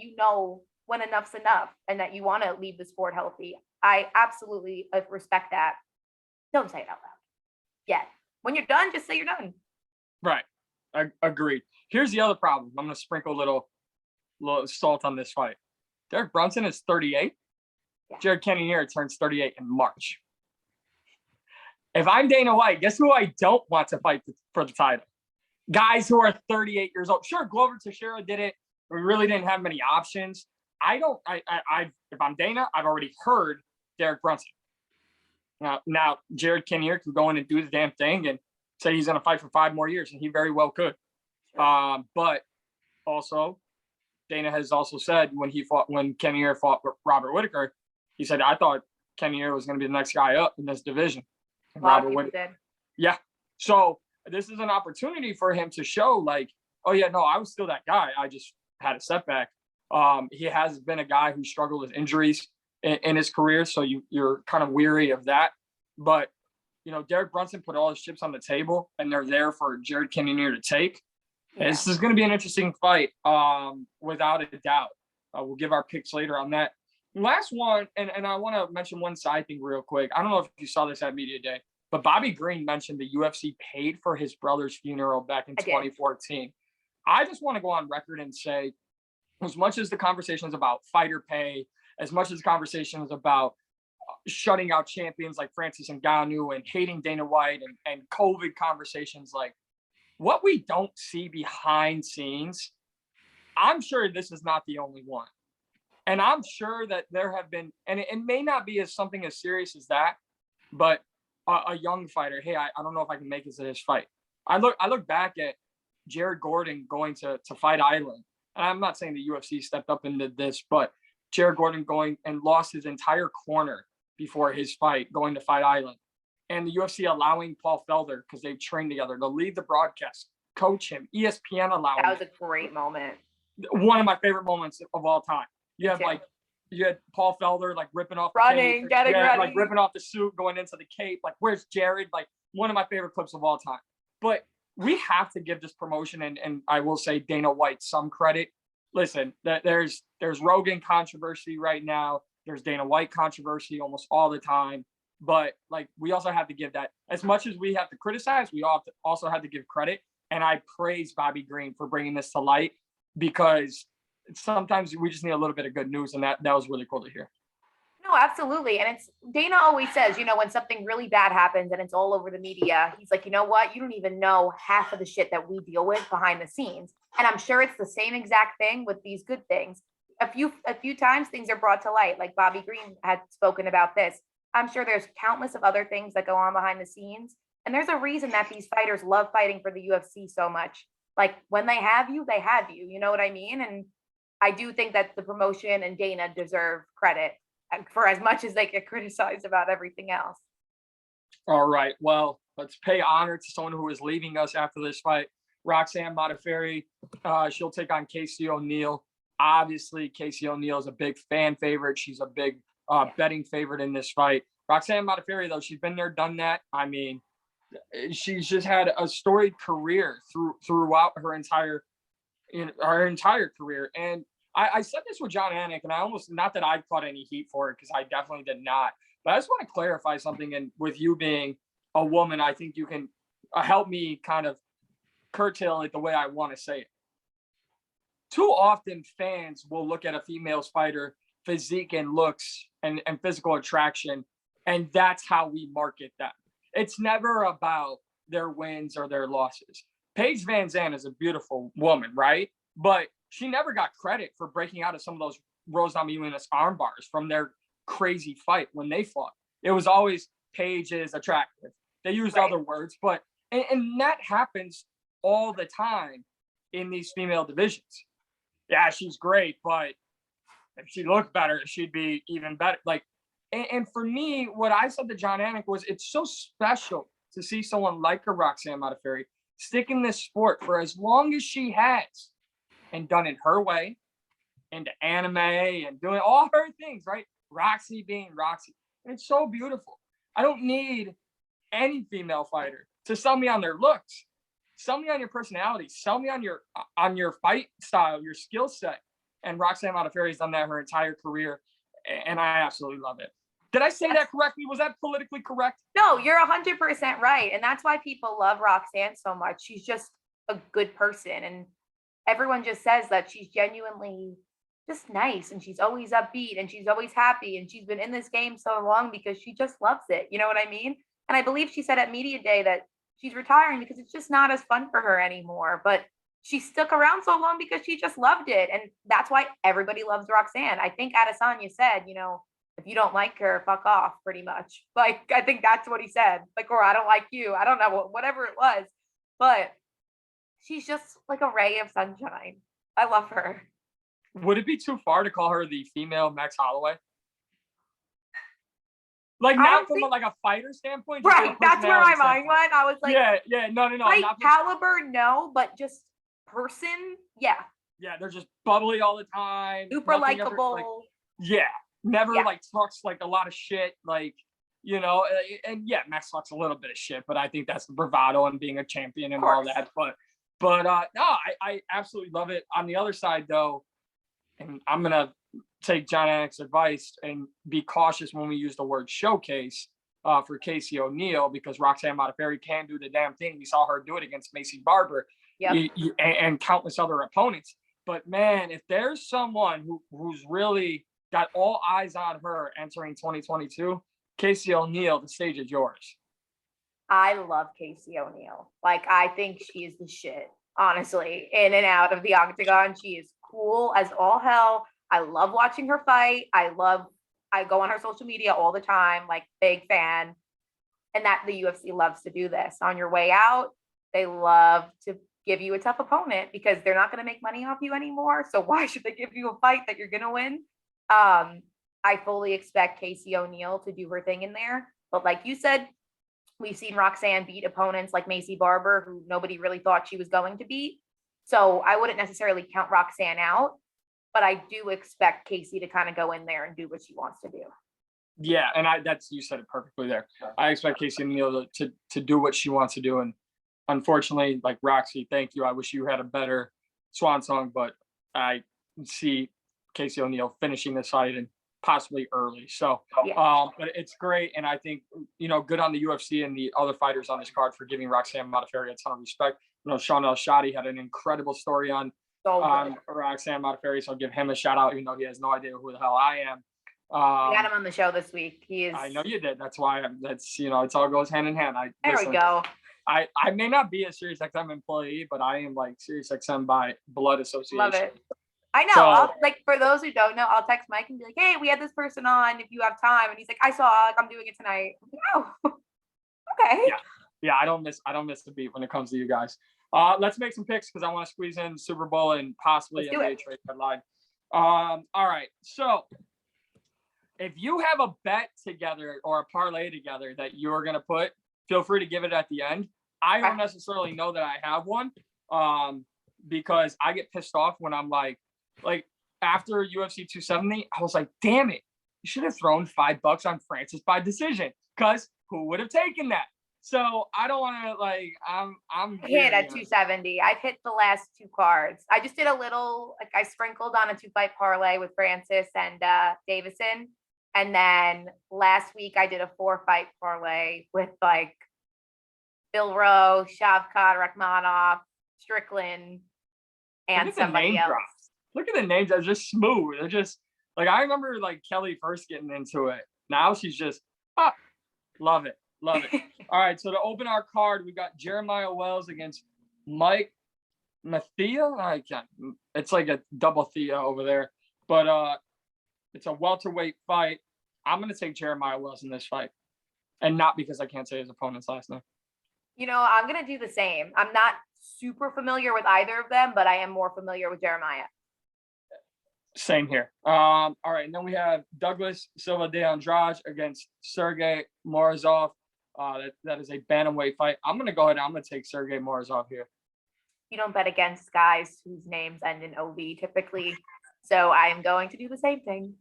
when enough's enough and that you want to leave the sport healthy. I absolutely respect that. Don't say it out loud yet. When you're done, just say you're done. Right. Agreed. Here's the other problem. I'm going to sprinkle a little salt on this fight. Derek Brunson is 38. Yeah. Jared Cannonier turns 38 in March. If I'm Dana White, guess who I don't want to fight for the title? Guys who are 38 years old. Sure, Glover Teixeira did it. We really didn't have many options. If I'm Dana, I've already heard Derek Brunson. Now Jared Cannonier can go in and do the damn thing and say he's going to fight for 5 more years, and he very well could. Sure. But also, Dana has also said when Cannonier fought Robert Whitaker, he said, I thought Cannonier was going to be the next guy up in this division. Robert Whitaker. Yeah. So this is an opportunity for him to show like, oh yeah, no, I was still that guy. I just had a setback. He has been a guy who struggled with injuries in his career. So you're kind of weary of that. But, Derek Brunson put all his chips on the table and they're there for Jared Cannonier to take. Yeah. This is going to be an interesting fight, without a doubt. We'll give our picks later on that. Last one, and I want to mention one side thing real quick. I don't know if you saw this at Media Day, but Bobby Green mentioned the UFC paid for his brother's funeral back in 2014. I just want to go on record and say, as much as the conversation is about fighter pay, as much as the conversation is about shutting out champions like Francis Ngannou and hating Dana White and COVID conversations, like what we don't see behind scenes, I'm sure this is not the only one. And I'm sure that there have been, and it may not be something as serious as that, but a young fighter, hey, I don't know if I can make it to this fight. I look back at Jared Gordon going to Fight Island. And I'm not saying the UFC stepped up and did this, but Jared Gordon going and lost his entire corner before his fight going to Fight Island. And the UFC allowing Paul Felder, because they've trained together, to lead the broadcast, coach him, ESPN allowing. That was a great moment. One of my favorite moments of all time. You had Paul Felder like ripping off running, getting ready, like ripping off the suit, going into the cape. Like, where's Jared? Like, one of my favorite clips of all time. But we have to give this promotion and I will say Dana White some credit. Listen, there's Rogan controversy right now. There's Dana White controversy almost all the time. But like, we also have to give that, as much as we have to criticize, we also have to give credit. And I praise Bobby Green for bringing this to light, because sometimes we just need a little bit of good news, and that was really cool to hear. absolutely. And it's Dana always says, when something really bad happens and it's all over the media, he's like, you know what? You don't even know half of the shit that we deal with behind the scenes. And I'm sure it's the same exact thing with these good things. A few times things are brought to light, like Bobby Green had spoken about this. I'm sure there's countless of other things that go on behind the scenes. And there's a reason that these fighters love fighting for the UFC so much. Like when they have you, they have you. You know what I mean? And I do think that the promotion and Dana deserve credit for as much as they get criticized about everything else. All right. Well, let's pay honor to someone who is leaving us after this fight. Roxanne Modafferi, she'll take on Casey O'Neill. Obviously, Casey O'Neill is a big fan favorite. She's a big betting favorite in this fight. Roxanne Modafferi, though, she's been there, done that. I mean, she's just had a storied career throughout her entire career. And I said this with John Anik, and I almost, not that I caught any heat for it, because I definitely did not. But I just want to clarify something. And with you being a woman, I think you can help me kind of curtail it the way I want to say it. Too often fans will look at a female fighter physique and looks and physical attraction, and that's how we market them. It's never about their wins or their losses. Paige Van Zandt is a beautiful woman, right? But she never got credit for breaking out of some of those Rose Namajunas arm bars from their crazy fight when they fought. It was always Paige is attractive. They used other words, but and that happens all the time in these female divisions. Yeah, she's great, but if she looked better, she'd be even better. Like, and for me, what I said to John Anik was, it's so special to see someone like a Roxanne Modafferi stick in this sport for as long as she has and done it her way, into anime and doing all her things, right? Roxy being Roxy. And it's so beautiful. I don't need any female fighter to sell me on their looks. Sell me on your personality. Sell me on your fight style, your skill set. And Roxanne Modafferi has done that her entire career, and I absolutely love it. Did I say that correctly? Was that politically correct? No, you're 100% right. And that's why people love Roxanne so much. She's just a good person. And everyone just says that she's genuinely just nice, and she's always upbeat, and she's always happy. And she's been in this game so long because she just loves it. You know what I mean? And I believe she said at Media Day that she's retiring because it's just not as fun for her anymore. But she stuck around so long because she just loved it. And that's why everybody loves Roxanne. I think Adesanya said, if you don't like her, fuck off, pretty much. Like, I think that's what he said. Like, or I don't like you. I don't know, whatever it was. But she's just like a ray of sunshine. I love her. Would it be too far to call her the female Max Holloway? Like, not from a fighter standpoint. Right, that's where my mind went. I was like, no. Like caliber, no, but just person, yeah. Yeah, they're just bubbly all the time. Super likable. Never talks like a lot of shit, and yeah, Max talks a little bit of shit, but I think that's the bravado and being a champion and all that. But no, I absolutely love it. On the other side, though, and I'm gonna take John Anik's advice and be cautious when we use the word showcase for Casey O'Neill, because Roxanne Modafferi can do the damn thing. We saw her do it against Macy Barber and countless other opponents. But man, if there's someone who's really got all eyes on her entering 2022, Casey O'Neill, the stage is yours. I love Casey O'Neill. Like, I think she is the shit, honestly, in and out of the octagon. She is cool as all hell. I love watching her fight. I go on her social media all the time, like, big fan. And that the UFC loves to do this. On your way out, they love to give you a tough opponent because they're not going to make money off you anymore. So why should they give you a fight that you're going to win? I fully expect Casey O'Neill to do her thing in there. But like you said, we've seen Roxanne beat opponents like Macy Barber, who nobody really thought she was going to beat. So I wouldn't necessarily count Roxanne out, but I do expect Casey to kind of go in there and do what she wants to do. Yeah, and you said it perfectly there. I expect Casey O'Neill to do what she wants to do. And unfortunately, like Roxy, thank you. I wish you had a better swan song, but I see Casey O'Neill finishing this fight and possibly early. So, but it's great. And I think, good on the UFC and the other fighters on this card for giving Roxanne Modafferi a ton of respect. Sean El-Shadi had an incredible story on Roxanne Modafferi, so I'll give him a shout out, even though he has no idea who the hell I am. We got him on the show this week. He is. I know you did. That's why it's all goes hand in hand. There we go. I may not be a Sirius XM employee, but I am like Sirius XM by blood association. Love it. I know. So, for those who don't know, I'll text Mike and be like, "Hey, we had this person on. If you have time," and he's like, "I saw. I'm doing it tonight." I'm like, "Oh, okay." Yeah. I don't miss the beat when it comes to you guys. Let's make some picks because I want to squeeze in Super Bowl and possibly NBA trade deadline. All right. So if you have a bet together or a parlay together that you're gonna put, feel free to give it at the end. I don't necessarily know that I have one, because I get pissed off when I'm like after UFC 270, I was like, damn it, you should have thrown $5 on Francis by decision, because who would have taken that? So I don't want to I'm hit at 270. I've hit the last 2 cards. I just did a little I sprinkled on a 2-fight parlay with Francis and Davison, and then last week I did a 4-fight parlay with Bill Rowe, Shavkat Rakhmonov, Strickland, and somebody else. Drops. Look at the names. They're just smooth. They're just I remember Kelly first getting into it. Now she's just love it. Love it. All right. So to open our card, we got Jeremiah Wells against Mike Mathea. It's like a double Thea over there, but it's a welterweight fight. I'm going to take Jeremiah Wells in this fight, and not because I can't say his opponent's last name. I'm going to do the same. I'm not super familiar with either of them, but I am more familiar with Jeremiah. Same here. All right. And then we have Douglas Silva de Andraj against Sergey Marzot. That is a bantamweight fight. I'm going to go ahead and I'm going to take Sergey Marzot here. You don't bet against guys whose names end in OV typically. So I am going to do the same thing.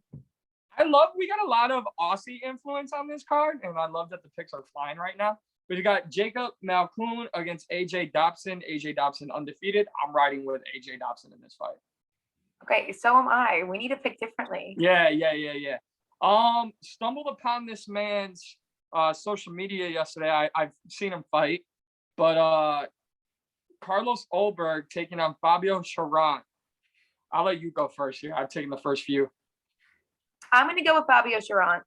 We got a lot of Aussie influence on this card, and I love that the picks are flying right now. We've got Jacob Malkoun against Aj Dobson. Aj Dobson undefeated. I'm riding with Aj Dobson in this fight. Okay, so am I. We need to pick differently. Yeah. Stumbled upon this man's social media yesterday. I've seen him fight, but Carlos Olberg taking on Fabio Cherant. I'll let you go first here. I've taken the first few. I'm going to go with Fabio Cherant.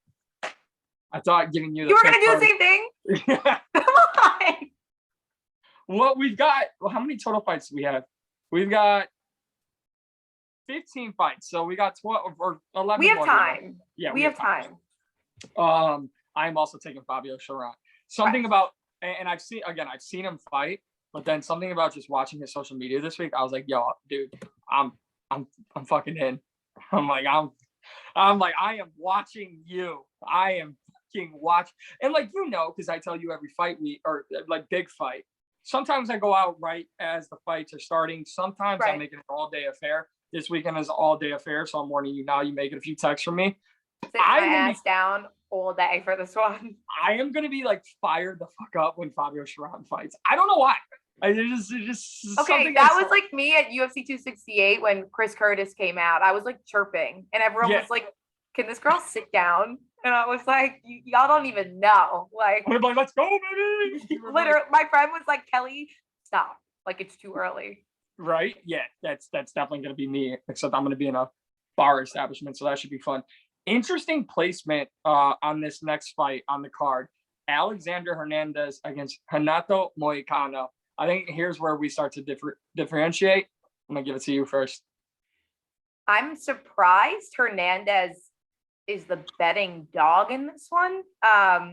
I thought giving you the. You were going to do the same thing? Come on. Well, we've got. Well, how many total fights do we have? We've got 15 fights, so we got 12 or 11. We have time. Yeah, we have time. I'm also taking Fabio Cherant. Something about, and I've seen him fight, but then something about just watching his social media this week, I was like, yo, dude, I'm fucking in. I am watching you. I am fucking watching. And because I tell you every fight or big fight. Sometimes I go out right as the fights are starting. Sometimes I make it an all-day affair. This weekend is an all-day affair, so I'm warning you now. You may get a few texts from me. Sit my ass down all day for this one. I am going to be fired the fuck up when Fabio Cherant fights. I don't know why. It just okay, that was like me at UFC 268 when Chris Curtis came out. I was chirping, and everyone was like, "Can this girl sit down?" And I was like, "Y'all don't even know." I'm like, "Let's go, baby!" Literally, my friend was like, "Kelly, stop! It's too early." Right? Yeah, that's definitely going to be me. Except I'm going to be in a bar establishment, so that should be fun. Interesting placement on this next fight on the card: Alexander Hernandez against Hanato Moyocono. I think here's where we start to differentiate. I'm going to give it to you first. I'm surprised Hernandez is the betting dog in this one. I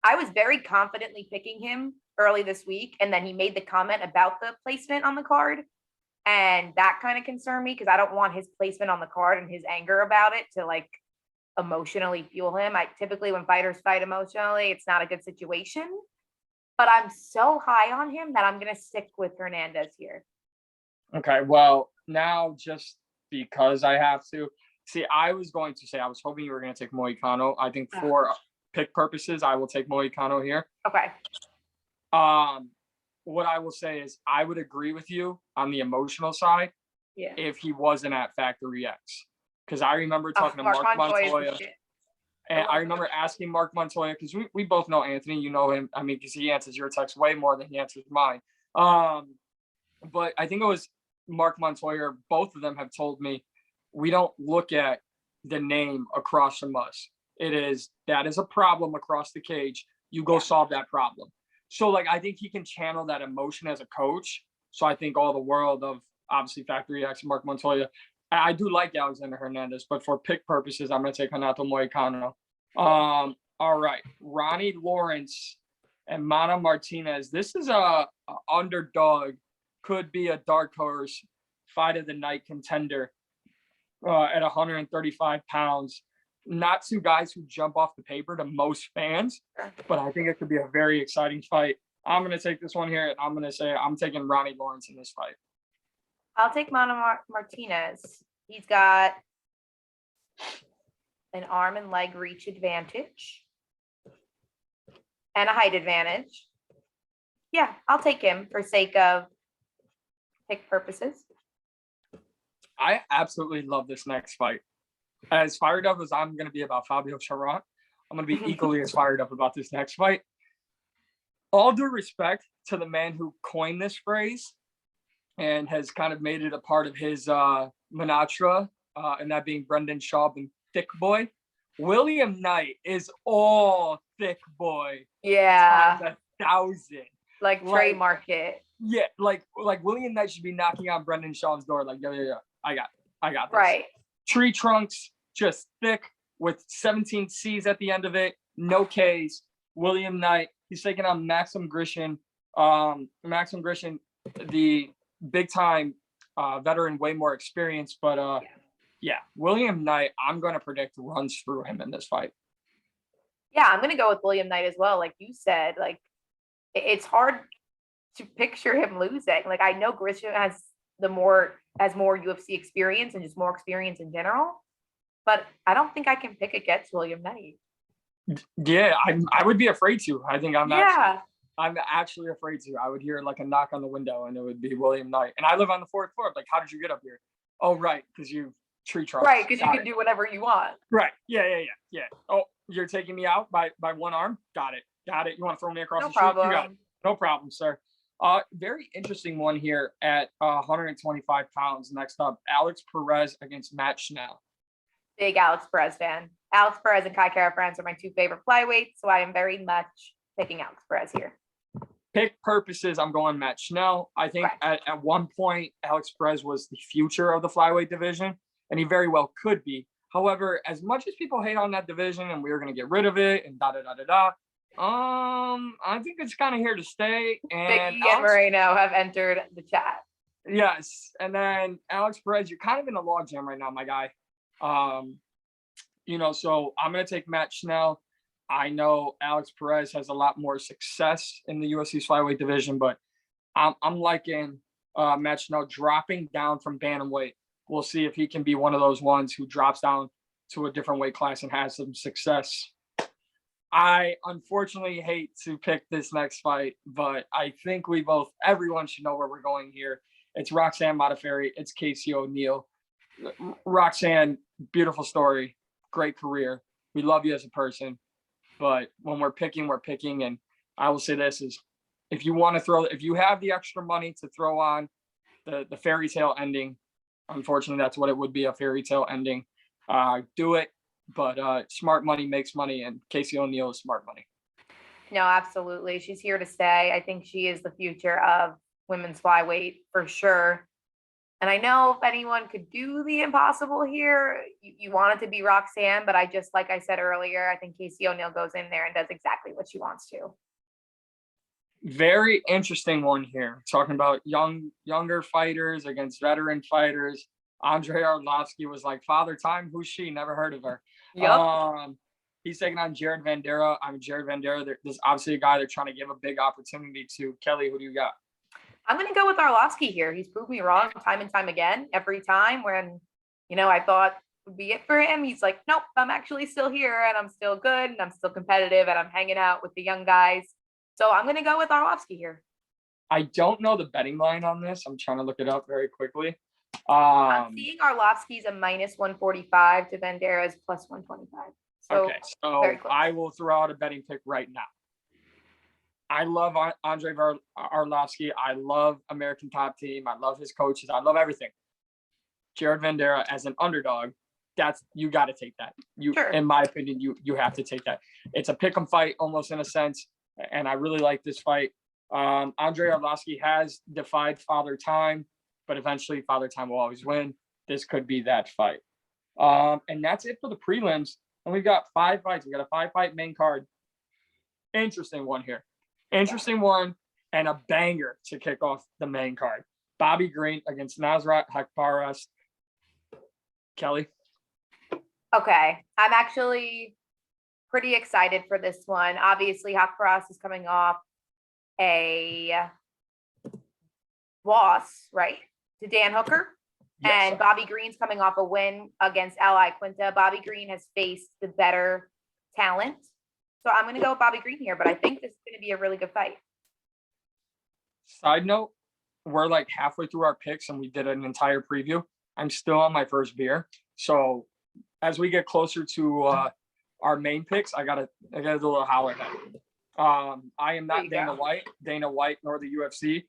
was very confidently picking him early this week, and then he made the comment about the placement on the card. And that kind of concerned me because I don't want his placement on the card and his anger about it to emotionally fuel him. Typically when fighters fight emotionally, it's not a good situation. But I'm so high on him that I'm going to stick with Hernandez here. Okay, well, now just because I have to. See, I was hoping you were going to take Moyocono. I think for pick purposes, I will take Moyocono here. Okay. What I will say is I would agree with you on the emotional side if he wasn't at Factory X. Because I remember talking to Mark Montoya. And I remember asking Mark Montoya, because we both know Anthony, you know him. I mean, because he answers your text way more than he answers mine. But I think it was Mark Montoya, both of them have told me we don't look at the name across from us. That is a problem across the cage. You go solve that problem. So like, I think he can channel that emotion as a coach. So I think all the world of obviously Factory X, Mark Montoya. I do like Alexander Hernandez, but for pick purposes, I'm going to take Hanato Moyocono. All right. Ronnie Lawrence and Mana Martinez. This is a underdog, could be a dark horse fight of the night contender at 135 pounds. Not two guys who jump off the paper to most fans, but I think it could be a very exciting fight. I'm going to take this one here, and I'm going to say I'm taking Ronnie Lawrence in this fight. I'll take Mana Martinez. He's got an arm and leg reach advantage and a height advantage. Yeah, I'll take him for sake of pick purposes. I absolutely love this next fight. As fired up as I'm going to be about Fabio Cherant, I'm going to be equally as fired up about this next fight. All due respect to the man who coined this phrase and has kind of made it a part of his mantra, and that being Brendan Schaub and thick boy. William Knight is all thick boy. Yeah. 1,000. Like trademark it. Yeah, like William Knight should be knocking on Brendan Schaub's door. Like, yeah. I got this. Right. Tree trunks, just thick with 17 C's at the end of it. No K's. William Knight. He's taking on Maxim Grishin. Maxim Grishin, the big time veteran, way more experienced. But William Knight, I'm going to predict runs through him in this fight. Yeah, I'm going to go with William Knight as well. Like you said, like it's hard to picture him losing. Like I know Grishin has more UFC experience and just more experience in general, but I don't think I can pick against William Knight. Yeah, I would be afraid to. I think I'm actually afraid to. I would hear like a knock on the window and it would be William Knight. And I live on the 4th floor. Like, how did you get up here? Oh, right, because you tree trunks. Right, because you can do whatever you want. Right. Yeah. Oh, you're taking me out by one arm? Got it. You want to throw me across the street? You got it. No problem, sir. Very interesting one here at 125 pounds. Next up, Alex Perez against Matt Schnell. Big Alex Perez fan. Alex Perez and Kai Kara France are my 2 favorite flyweights, so I am very much picking Alex Perez here. Pick purposes, I'm going Matt Schnell. I think at one point, Alex Perez was the future of the flyweight division, and he very well could be. However, as much as people hate on that division and we were going to get rid of it and I think it's kind of here to stay. And Vicky and Moreno have entered the chat. Yes. And then Alex Perez, you're kind of in a logjam right now, my guy. So I'm going to take Matt Schnell. I know Alex Perez has a lot more success in the UFC's flyweight division, but I'm liking Matt Schnell dropping down from bantamweight. We'll see if he can be one of those ones who drops down to a different weight class and has some success. I unfortunately hate to pick this next fight, but I think everyone should know where we're going here. It's Roxanne Modafferi. It's Casey O'Neill. Roxanne, beautiful story, great career. We love you as a person, but when we're picking. And I will say this is, if you have the extra money to throw on the fairy tale ending, unfortunately, that's what it would be, a fairy tale ending. Do it. But smart money makes money, and Casey O'Neill is smart money. No, absolutely. She's here to stay. I think she is the future of women's flyweight for sure. And I know if anyone could do the impossible here, you want it to be Roxanne, but like I said earlier, I think Casey O'Neill goes in there and does exactly what she wants to. Very interesting one here. Talking about younger fighters against veteran fighters. Andrei Arlovsky was like, Father Time, who's she? Never heard of her. Yep. He's taking on Jared Vanderaa. Jared Vanderaa, there's obviously a guy they're trying to give a big opportunity to. Kelly, who do you got? I'm going to go with Arlovsky here. He's proved me wrong time and time again. Every time when, I thought would be it for him, he's like, nope, I'm actually still here and I'm still good and I'm still competitive and I'm hanging out with the young guys. So I'm going to go with Arlovsky here. I don't know the betting line on this. I'm trying to look it up very quickly. I'm seeing Arlovsky's a -145 to Vanderaa's +125. So I will throw out a betting pick right now. I love Andrei Arlovsky. I love American Top Team. I love his coaches. I love everything. Jared Vanderaa as an underdog you got to take that. Sure. In my opinion, you have to take that. It's a pick 'em fight almost in a sense, and I really like this fight. Andrei Arlovski has defied Father Time, but eventually Father Time will always win. This could be that fight. And that's it for the prelims. And we've got 5 fights. We got a 5-fight main card. Interesting one here. Interesting one and a banger to kick off the main card. Bobby Green against Nazra Hakaras. Kelly? Okay. I'm actually pretty excited for this one. Obviously, Hakaras is coming off a loss, right, to Dan Hooker. Yes. And Bobby Green's coming off a win against Ally Quinta. Bobby Green has faced the better talent. So I'm going to go with Bobby Green here, but I think this is going to be a really good fight. Side note, we're like halfway through our picks and we did an entire preview. I'm still on my first beer. So as we get closer to our main picks, I gotta do a little holler head. I am not Dana White. Dana White nor the UFC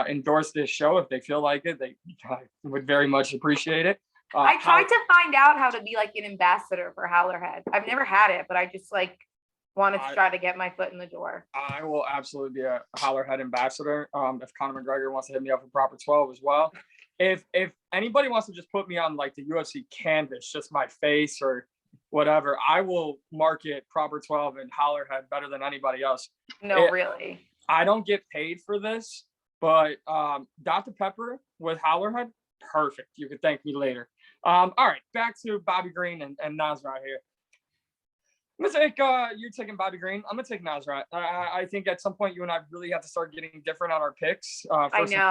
endorse this show. If they feel like it, they would very much appreciate it. I tried to find out how to be like an ambassador for Howlerhead. I've never had it, but I just like wanted to try to get my foot in the door. I will absolutely be a Howlerhead ambassador. If Conor McGregor wants to hit me up for Proper 12 as well. If anybody wants to just put me on like the UFC canvas, just my face or whatever, I will market Proper 12 and Howlerhead better than anybody else. No, really. I don't get paid for this, but Dr. Pepper with Howlerhead, perfect. You can thank me later. All right, back to Bobby Green and Nazra here. I'm gonna take you're taking Bobby Green. I'm gonna take Nazra. I think at some point you and I really have to start getting different on our picks. First and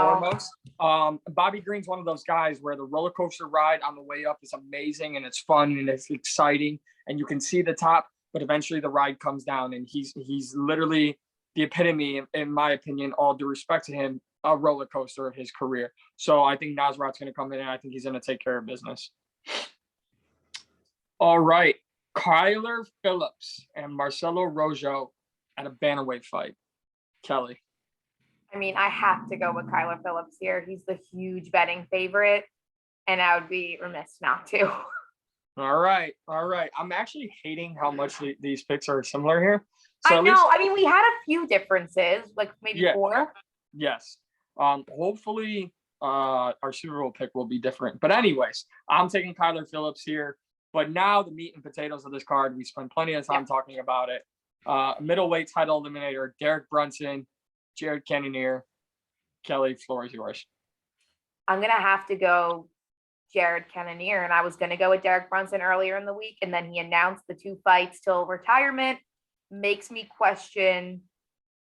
foremost, Bobby Green's one of those guys where the roller coaster ride on the way up is amazing and it's fun and it's exciting and you can see the top, but eventually the ride comes down and he's literally the epitome, in my opinion, all due respect to him, a roller coaster of his career. So I think Nazrat's gonna come in and I think he's gonna take care of business. All right. Kyler Phillips and Marcelo Rojo at a bantamweight fight. Kelly. I mean, I have to go with Kyler Phillips here. He's the huge betting favorite, and I would be remiss not to. All right. I'm actually hating how much these picks are similar here. So I know. I mean, we had a few differences, like maybe 4. Yes. Hopefully, our Super Bowl pick will be different. But anyways, I'm taking Kyler Phillips here. But now the meat and potatoes of this card, we spent plenty of time talking about it. Middleweight title eliminator, Derek Brunson, Jared Cannonier. Kelly, floor is yours. I'm going to have to go Jared Cannonier, and I was going to go with Derek Brunson earlier in the week, and then he announced the 2 fights till retirement. Makes me question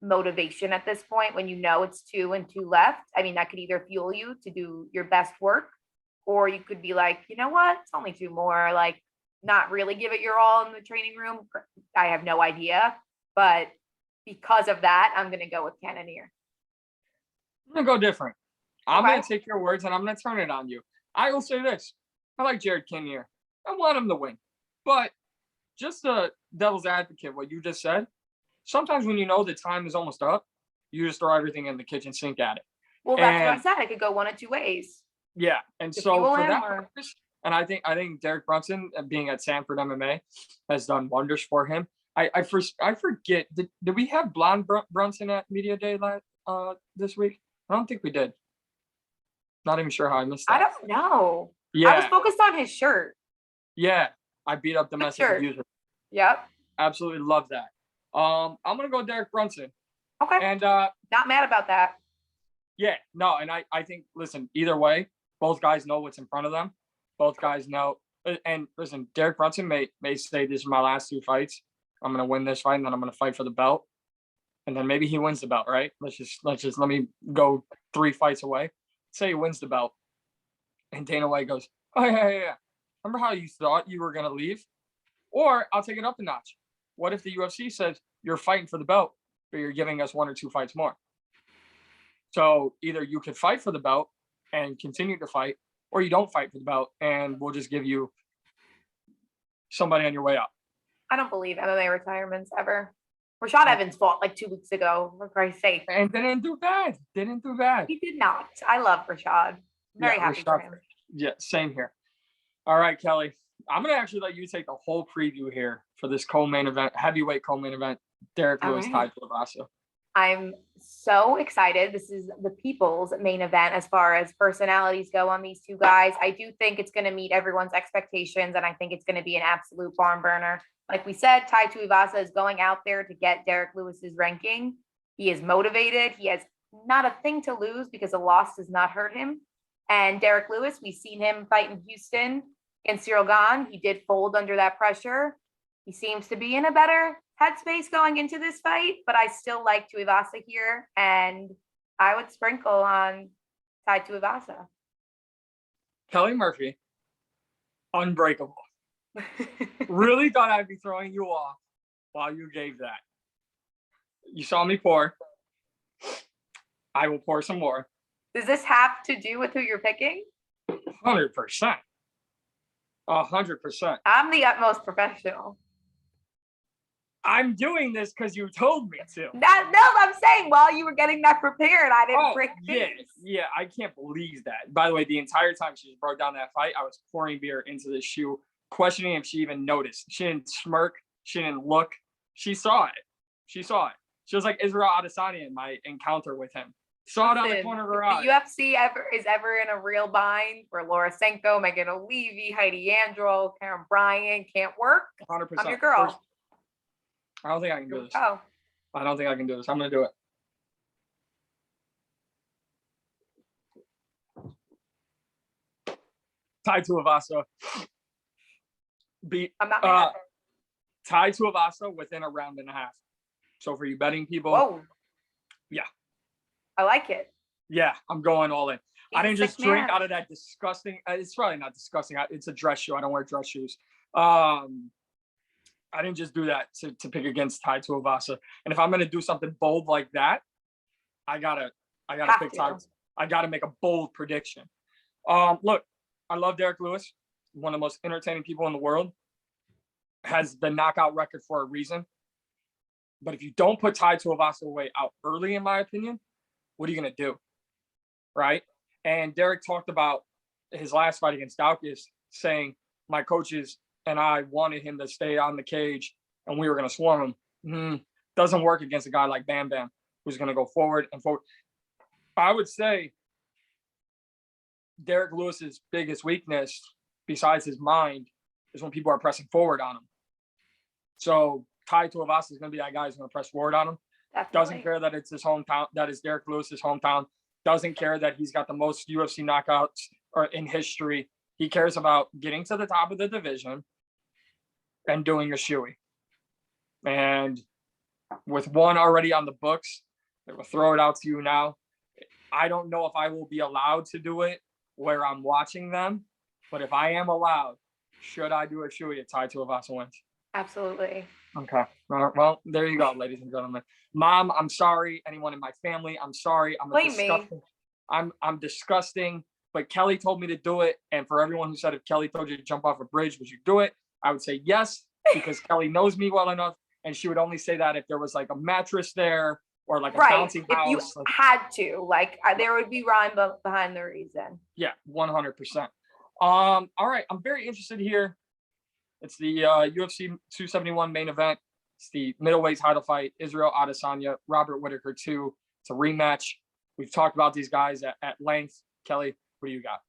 motivation at this point when you know it's 2 and 2 left. I mean, that could either fuel you to do your best work, or you could be like, you know what, it's only 2 more, like not really give it your all in the training room. I have no idea. But because of that, I'm going to go with Cannonier. I'm going to go different. I'm going to take your words and I'm going to turn it on you. I will say this. I like Jared Cannonier. I want him to win. But just a devil's advocate, what you just said, sometimes when you know the time is almost up, you just throw everything in the kitchen sink at it. Well, that's what I said. I could go one of 2 ways. Yeah, and so for that purpose, and I think Derek Brunson being at Sanford MMA has done wonders for him. I forget, did we have blonde Brunson at Media Day this week? I don't think we did. Not even sure how I missed that. I don't know. Yeah, I was focused on his shirt. Yeah, I beat up domestic user. Yep, absolutely love that. I'm gonna go Derek Brunson. Okay, and not mad about that. Yeah, no, and I think, listen, either way, both guys know what's in front of them. Both guys know. And listen, Derek Brunson may say, this is my last 2 fights. I'm going to win this fight, and then I'm going to fight for the belt. And then maybe he wins the belt, right? Let me go 3 fights away. Say he wins the belt. And Dana White goes, oh, yeah. Remember how you thought you were going to leave? Or I'll take it up a notch. What if the UFC says you're fighting for the belt, but you're giving us 1 or 2 fights more? So either you could fight for the belt and continue to fight, or you don't fight for the belt and we'll just give you somebody on your way up. I don't believe MMA retirements ever. Rashad Evans fought like 2 weeks ago, for Christ's sake. And didn't do bad. He did not. I love Rashad. Very happy for him. Yeah, same here. All right, Kelly. I'm going to actually let you take the whole preview here for this co-main event, heavyweight co-main event, Derek Lewis, Tai Tuivasa. I'm so excited. This is the people's main event as far as personalities go on these two guys. I do think it's going to meet everyone's expectations, and I think it's going to be an absolute barn burner. Like we said, Tai Tuivasa is going out there to get Derek Lewis's ranking. He is motivated. He has not a thing to lose because a loss does not hurt him. And Derek Lewis, we've seen him fight in Houston against Cyril Gane. He did fold under that pressure. He seems to be in a better headspace going into this fight, but I still like Tuivasa here, and I would sprinkle on Tai Tuivasa. Kelly Murphy, unbreakable. Really thought I'd be throwing you off while you gave that. You saw me pour. I will pour some more. Does this have to do with who you're picking? 100%. 100%. I'm the utmost professional. I'm doing this because you told me to. No, I'm saying while you were getting that prepared, I didn't break things. Yeah, I can't believe that. By the way, the entire time she just broke down that fight, I was pouring beer into the shoe, questioning if she even noticed. She didn't smirk. She didn't look. She saw it. She was like Israel Adesanya in my encounter with him. Saw it on the corner of her eye. The UFC is ever in a real bind where Laura Senko, Megan O'Leary, Heidi Andro, Karen Bryan can't work. 100%. I'm your girl. I don't think I can do this. Oh. I don't think I can do this. I'm going to do it. Tai Tuivasa beat Tai Tuivasa within a round and a half. So for you betting people, whoa, yeah, I like it. Yeah, I'm going all in. I didn't just drink out of that disgusting. It's probably not disgusting. It's a dress shoe. I don't wear dress shoes. I didn't just do that to pick against Tai Tuivasa. And if I'm gonna do something bold like that, I gotta pick Tai. I gotta make a bold prediction. Look, I love Derek Lewis, one of the most entertaining people in the world. Has the knockout record for a reason. But if you don't put Tai Tuivasa away out early, in my opinion, what are you gonna do? Right? And Derek talked about his last fight against Daukaus, saying my coaches and I wanted him to stay on the cage and we were going to swarm him. Doesn't work against a guy like Bam Bam, who's going to go forward and forward. I would say Derek Lewis's biggest weakness, besides his mind, is when people are pressing forward on him. So Tai Tuivasa is going to be that guy who's going to press forward on him. Definitely. Doesn't care that it's his hometown, that is Derek Lewis's hometown. Doesn't care that he's got the most UFC knockouts or in history. He cares about getting to the top of the division and doing a shoey. And with one already on the books, I will throw it out to you now. I don't know if I will be allowed to do it where I'm watching them, but if I am allowed, should I do a shoey if Tai Tuivasa wins? Absolutely. Okay. Well, there you go, ladies and gentlemen. Mom, I'm sorry. Anyone in my family, I'm sorry. I'm disgusting. But Kelly told me to do it. And for everyone who said if Kelly told you to jump off a bridge, would you do it? I would say yes, because Kelly knows me well enough. And she would only say that if there was like a mattress there or like a bouncing house. If you had to, there would be rhyme behind the reason. Yeah, 100%. All right. I'm very interested here. It's the UFC 271 main event. It's the middleweight title fight. Israel Adesanya, Robert Whitaker 2. It's a rematch. We've talked about these guys at length. Kelly, what do you got?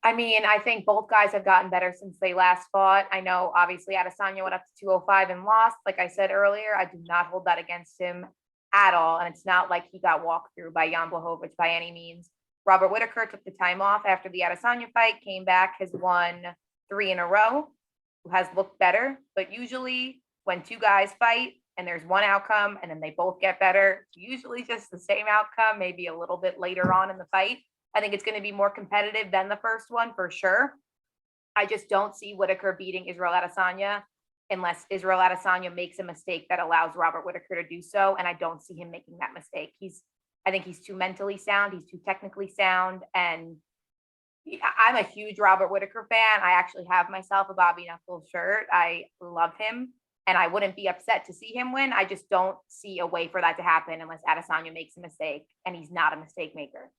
I mean, I think both guys have gotten better since they last fought. I know, obviously, Adesanya went up to 205 and lost. Like I said earlier, I do not hold that against him at all. And it's not like he got walked through by Jan Blachowicz by any means. Robert Whitaker took the time off after the Adesanya fight, came back, has won 3 in a row, has looked better. But usually when two guys fight and there's one outcome and then they both get better, it's usually just the same outcome, maybe a little bit later on in the fight. I think it's going to be more competitive than the first one for sure. I just don't see Whitaker beating Israel Adesanya unless Israel Adesanya makes a mistake that allows Robert Whitaker to do so. And I don't see him making that mistake. I think he's too mentally sound. He's too technically sound. And I'm a huge Robert Whitaker fan. I actually have myself a Bobby Knuckles shirt. I love him. And I wouldn't be upset to see him win. I just don't see a way for that to happen unless Adesanya makes a mistake. And he's not a mistake maker.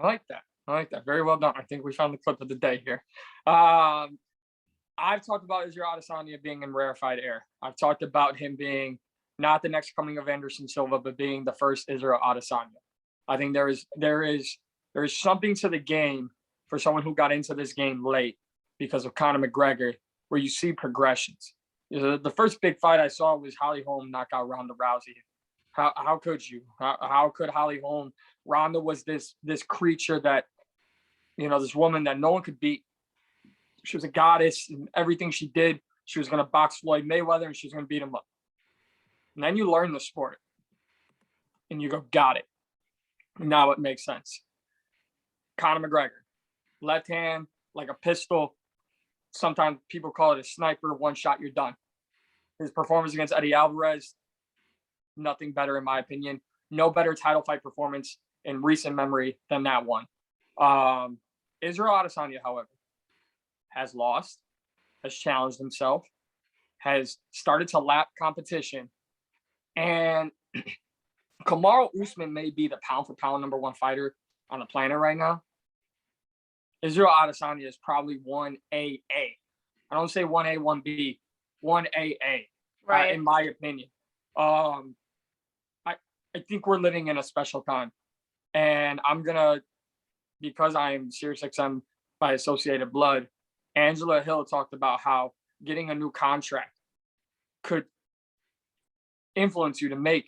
I like that. I like that. Very well done. I think we found the clip of the day here. I've talked about Israel Adesanya being in rarefied air. I've talked about him being not the next coming of Anderson Silva, but being the first Israel Adesanya. I think there is something to the game for someone who got into this game late because of Conor McGregor, where you see progressions. The first big fight I saw was Holly Holm knock out Ronda Rousey. How could you? How could Holly Holm? Ronda was this creature that, this woman that no one could beat. She was a goddess, and everything she did, she was going to box Floyd Mayweather, and she was going to beat him up. And then you learn the sport, and you go, got it. Now it makes sense. Conor McGregor, left hand like a pistol. Sometimes people call it a sniper. One shot, you're done. His performance against Eddie Alvarez, nothing better in my opinion. No better title fight performance in recent memory than that one. Israel Adesanya, however, has lost, has challenged himself, has started to lap competition. And Kamaru Usman may be the pound-for-pound number one fighter on the planet right now. Israel Adesanya is probably 1AA. I don't say 1A, 1B, 1AA, Right. In my opinion. I think we're living in a special time. And I'm going to, because I am Sirius XM by Associated Blood, Angela Hill talked about how getting a new contract could influence you to make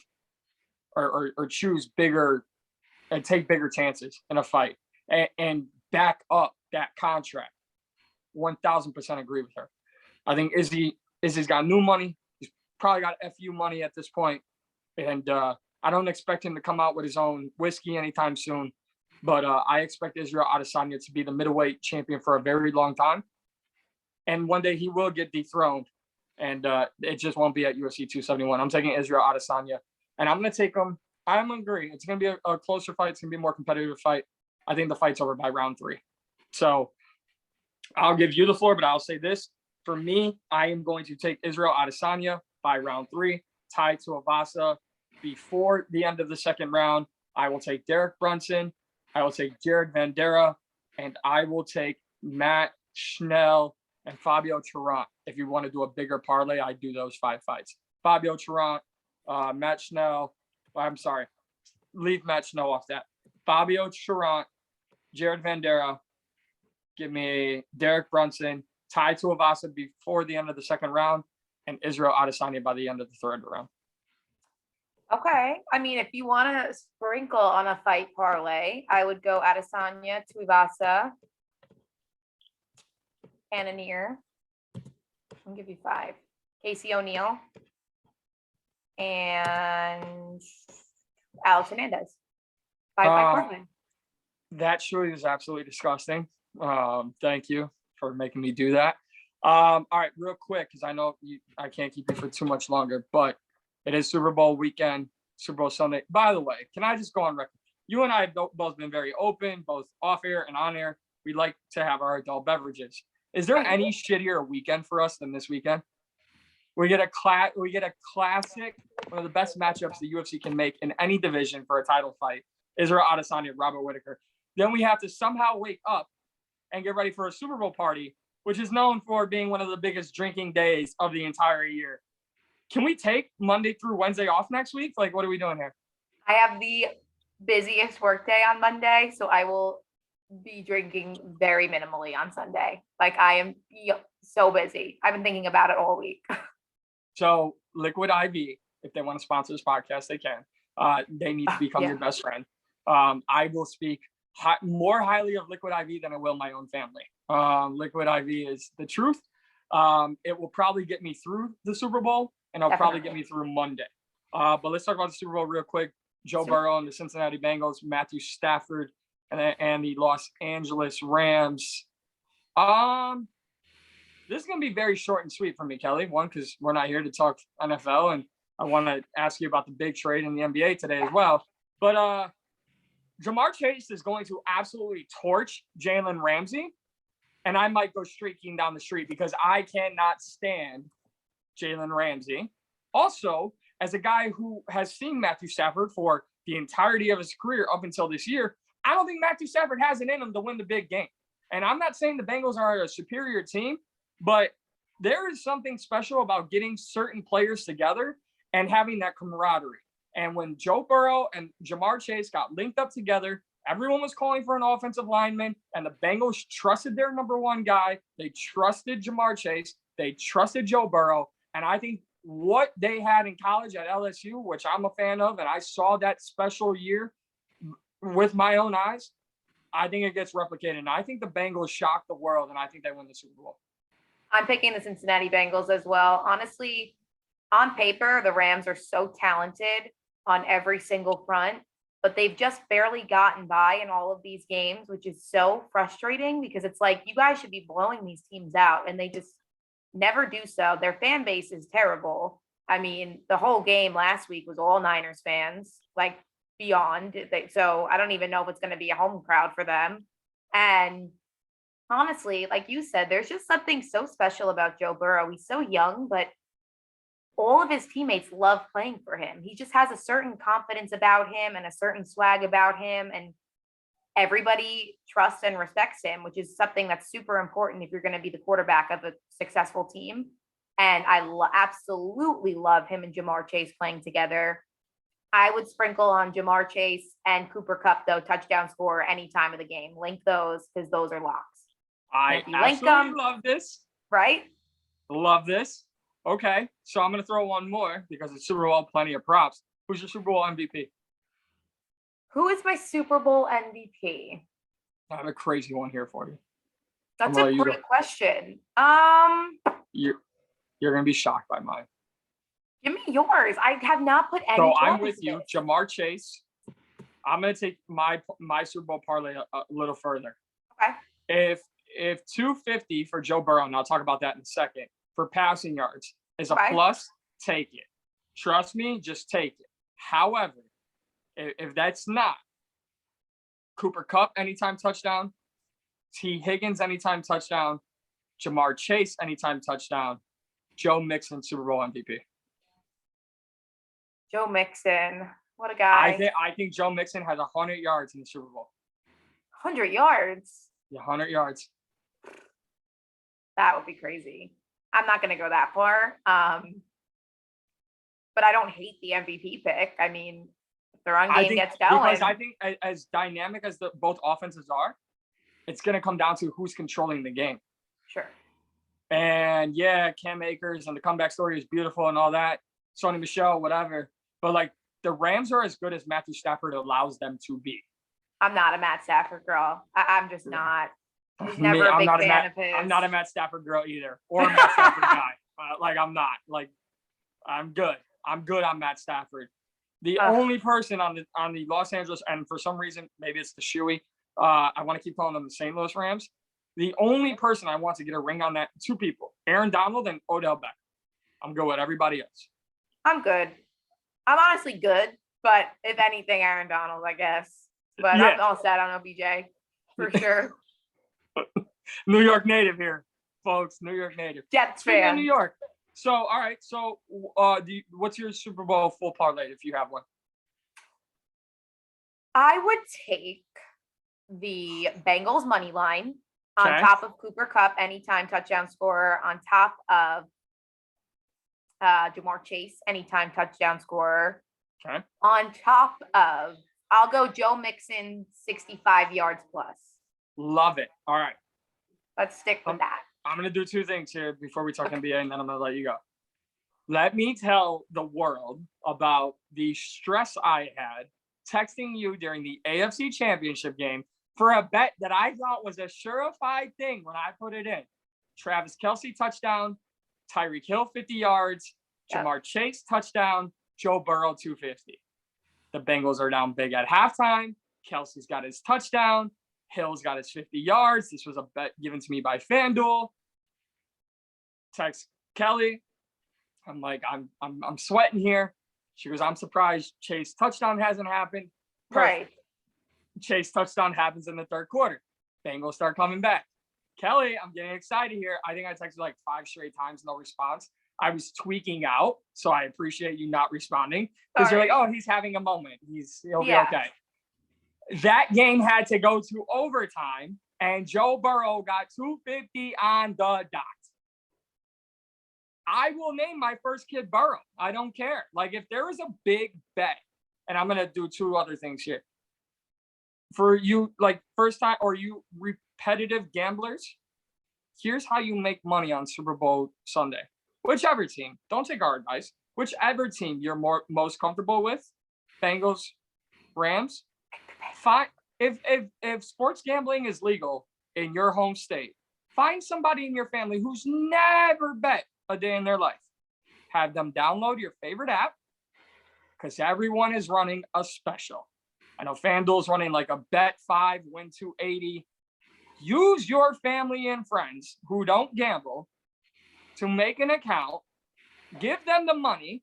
or choose bigger and take bigger chances in a fight and back up that contract. 1000% agree with her. I think Izzy's got new money. He's probably got FU money at this point. And I don't expect him to come out with his own whiskey anytime soon. But I expect Israel Adesanya to be the middleweight champion for a very long time. And one day he will get dethroned. And it just won't be at UFC 271. I'm taking Israel Adesanya. And I'm going to take him. I'm going to agree. It's going to be a closer fight. It's going to be a more competitive fight. I think the fight's over by round 3. So I'll give you the floor, but I'll say this. For me, I am going to take Israel Adesanya by round 3, Tai Tuivasa. Before the end of the second round, I will take Derek Brunson. I will take Jared Vanderaa. And I will take Matt Schnell and Fabio Cherant. If you want to do a bigger parlay, I do those 5 fights. Fabio Cherant, Matt Schnell. I'm sorry. Leave Matt Schnell off that. Fabio Cherant, Jared Vanderaa. Give me Derek Brunson, Tai Tuivasa before the end of the second round, and Israel Adesanya by the end of the third round. Okay. I mean, if you want to sprinkle on a fight parlay, I would go Adesanya, Tuivasa, Cannonier. I'll give you 5. Casey O'Neill and Alex Hernandez. 5 fight parlay. That surely is absolutely disgusting. Thank you for making me do that. All right, real quick, because I know I can't keep you for too much longer, but it is Super Bowl weekend, Super Bowl Sunday. By the way, can I just go on record? You and I have both been very open, both off air and on air. We like to have our adult beverages. Is there any shittier weekend for us than this weekend? We get a classic, one of the best matchups the UFC can make in any division for a title fight. Israel Adesanya, Robert Whitaker. Then we have to somehow wake up and get ready for a Super Bowl party, which is known for being one of the biggest drinking days of the entire year. Can we take Monday through Wednesday off next week? Like, what are we doing here? I have the busiest work day on Monday, so I will be drinking very minimally on Sunday. Like, I am so busy. I've been thinking about it all week. So Liquid IV, if they want to sponsor this podcast, they can. They need to become your best friend. I will speak more highly of Liquid IV than I will my own family. Liquid IV is the truth. It will probably get me through the Super Bowl, and it'll probably get me through Monday. But let's talk about the Super Bowl real quick. Joe Burrow and the Cincinnati Bengals, Matthew Stafford and the Los Angeles Rams. This is going to be very short and sweet for me, Kelly. One, because we're not here to talk NFL, and I want to ask you about the big trade in the NBA today as well. But Jamar Chase is going to absolutely torch Jalen Ramsey, and I might go streaking down the street because I cannot stand Jalen Ramsey. Also, as a guy who has seen Matthew Stafford for the entirety of his career up until this year, I don't think Matthew Stafford has it in him to win the big game. And I'm not saying the Bengals are a superior team, but there is something special about getting certain players together and having that camaraderie. And when Joe Burrow and Jamar Chase got linked up together, everyone was calling for an offensive lineman, and the Bengals trusted their number one guy. They trusted Jamar Chase. They trusted Joe Burrow. And I think what they had in college at LSU, which I'm a fan of, and I saw that special year with my own eyes, I think it gets replicated. And I think the Bengals shock the world, and I think they win the Super Bowl. I'm picking the Cincinnati Bengals as well. Honestly, on paper, the Rams are so talented on every single front, but they've just barely gotten by in all of these games, which is so frustrating because it's like you guys should be blowing these teams out, and they just never do so. Their fan base is terrible. I mean, the whole game last week was all Niners fans, like beyond. So I don't even know if it's going to be a home crowd for them. And honestly, like you said, there's just something so special about Joe Burrow. He's so young, but all of his teammates love playing for him. He just has a certain confidence about him and a certain swag about him. And everybody trusts and respects him, which is something that's super important if you're going to be the quarterback of a successful team. And I absolutely love him and Jamar Chase playing together. I would sprinkle on Jamar Chase and Cooper Kupp, though, touchdown scorer any time of the game. Link those because those are locks. I absolutely love this. Right? Love this. Okay, so I'm going to throw one more because it's Super Bowl, plenty of props. Who's your Super Bowl MVP? Who is my Super Bowl MVP? I have a crazy one here for you. That's a great question. You're going to be shocked by mine. Give me yours. I have not put any. So I'm with you, Jamar Chase. I'm going to take my Super Bowl parlay a little further. Okay. If 250 for Joe Burrow, and I'll talk about that in a second, for passing yards is a plus, take it. Trust me, just take it. However, if that's not, Cooper Kupp anytime touchdown, T. Higgins anytime touchdown, Jamar Chase anytime touchdown, Joe Mixon Super Bowl MVP. Joe Mixon, what a guy. I think Joe Mixon has 100 yards in the Super Bowl. 100 yards? Yeah, 100 yards. That would be crazy. I'm not going to go that far. But I don't hate the MVP pick. I mean, if the run game gets going. Because I think as dynamic as both offenses are, it's going to come down to who's controlling the game. Sure. And yeah, Cam Akers and the comeback story is beautiful and all that. Sonny Michel, whatever. But like the Rams are as good as Matthew Stafford allows them to be. I'm not a Matt Stafford girl. I'm just not. He's never a big fan of his. I'm not a Matt Stafford girl either, or a Matt Stafford guy. Like I'm not. Like I'm good. I'm good on Matt Stafford. The only person on the Los Angeles, and for some reason maybe it's the Shoey. I want to keep calling them the St. Louis Rams. The only person I want to get a ring on that, two people, Aaron Donald and Odell Beckham. I'm good with everybody else. I'm good. I'm honestly good, but if anything, Aaron Donald, I guess. But yeah. I'm all set on OBJ for sure. New York native here, folks. New York native. Jets fan. New York. So, all right. So, what's your Super Bowl full parlay if you have one? I would take the Bengals money line on top of Cooper Kupp anytime touchdown scorer, on top of Jamar Chase anytime touchdown scorer. Okay. On top of, I'll go Joe Mixon 65 yards plus. Love it. All right. Let's stick with that. I'm going to do two things here before we talk NBA, and then I'm going to let you go. Let me tell the world about the stress I had texting you during the AFC Championship game for a bet that I thought was a surefire thing when I put it in. Travis Kelce touchdown, Tyreek Hill 50 yards, Jamar Chase touchdown, Joe Burrow 250. The Bengals are down big at halftime. Kelce's got his touchdown. Hill's got his 50 yards. This was a bet given to me by FanDuel. Text Kelly. I'm like, I'm sweating here. She goes, I'm surprised Chase touchdown hasn't happened. Perfect. Right. Chase touchdown happens in the third quarter. Bengals start coming back. Kelly, I'm getting excited here. I think I texted like 5 straight times, no response. I was tweaking out, so I appreciate you not responding because you're like, oh, he's having a moment. He'll be okay. That game had to go to overtime, and Joe Burrow got 250 on the dot. I will name my first kid Burrow. I don't care. Like, if there was a big bet, and I'm going to do two other things here. For you, like, first time, or you repetitive gamblers, here's how you make money on Super Bowl Sunday. Whichever team, don't take our advice, whichever team you're most comfortable with, Bengals, Rams, fine. If sports gambling is legal in your home state, find somebody in your family who's never bet a day in their life. Have them download your favorite app, because everyone is running a special. I know FanDuel's running like a bet 5, win 280. Use your family and friends who don't gamble to make an account, give them the money,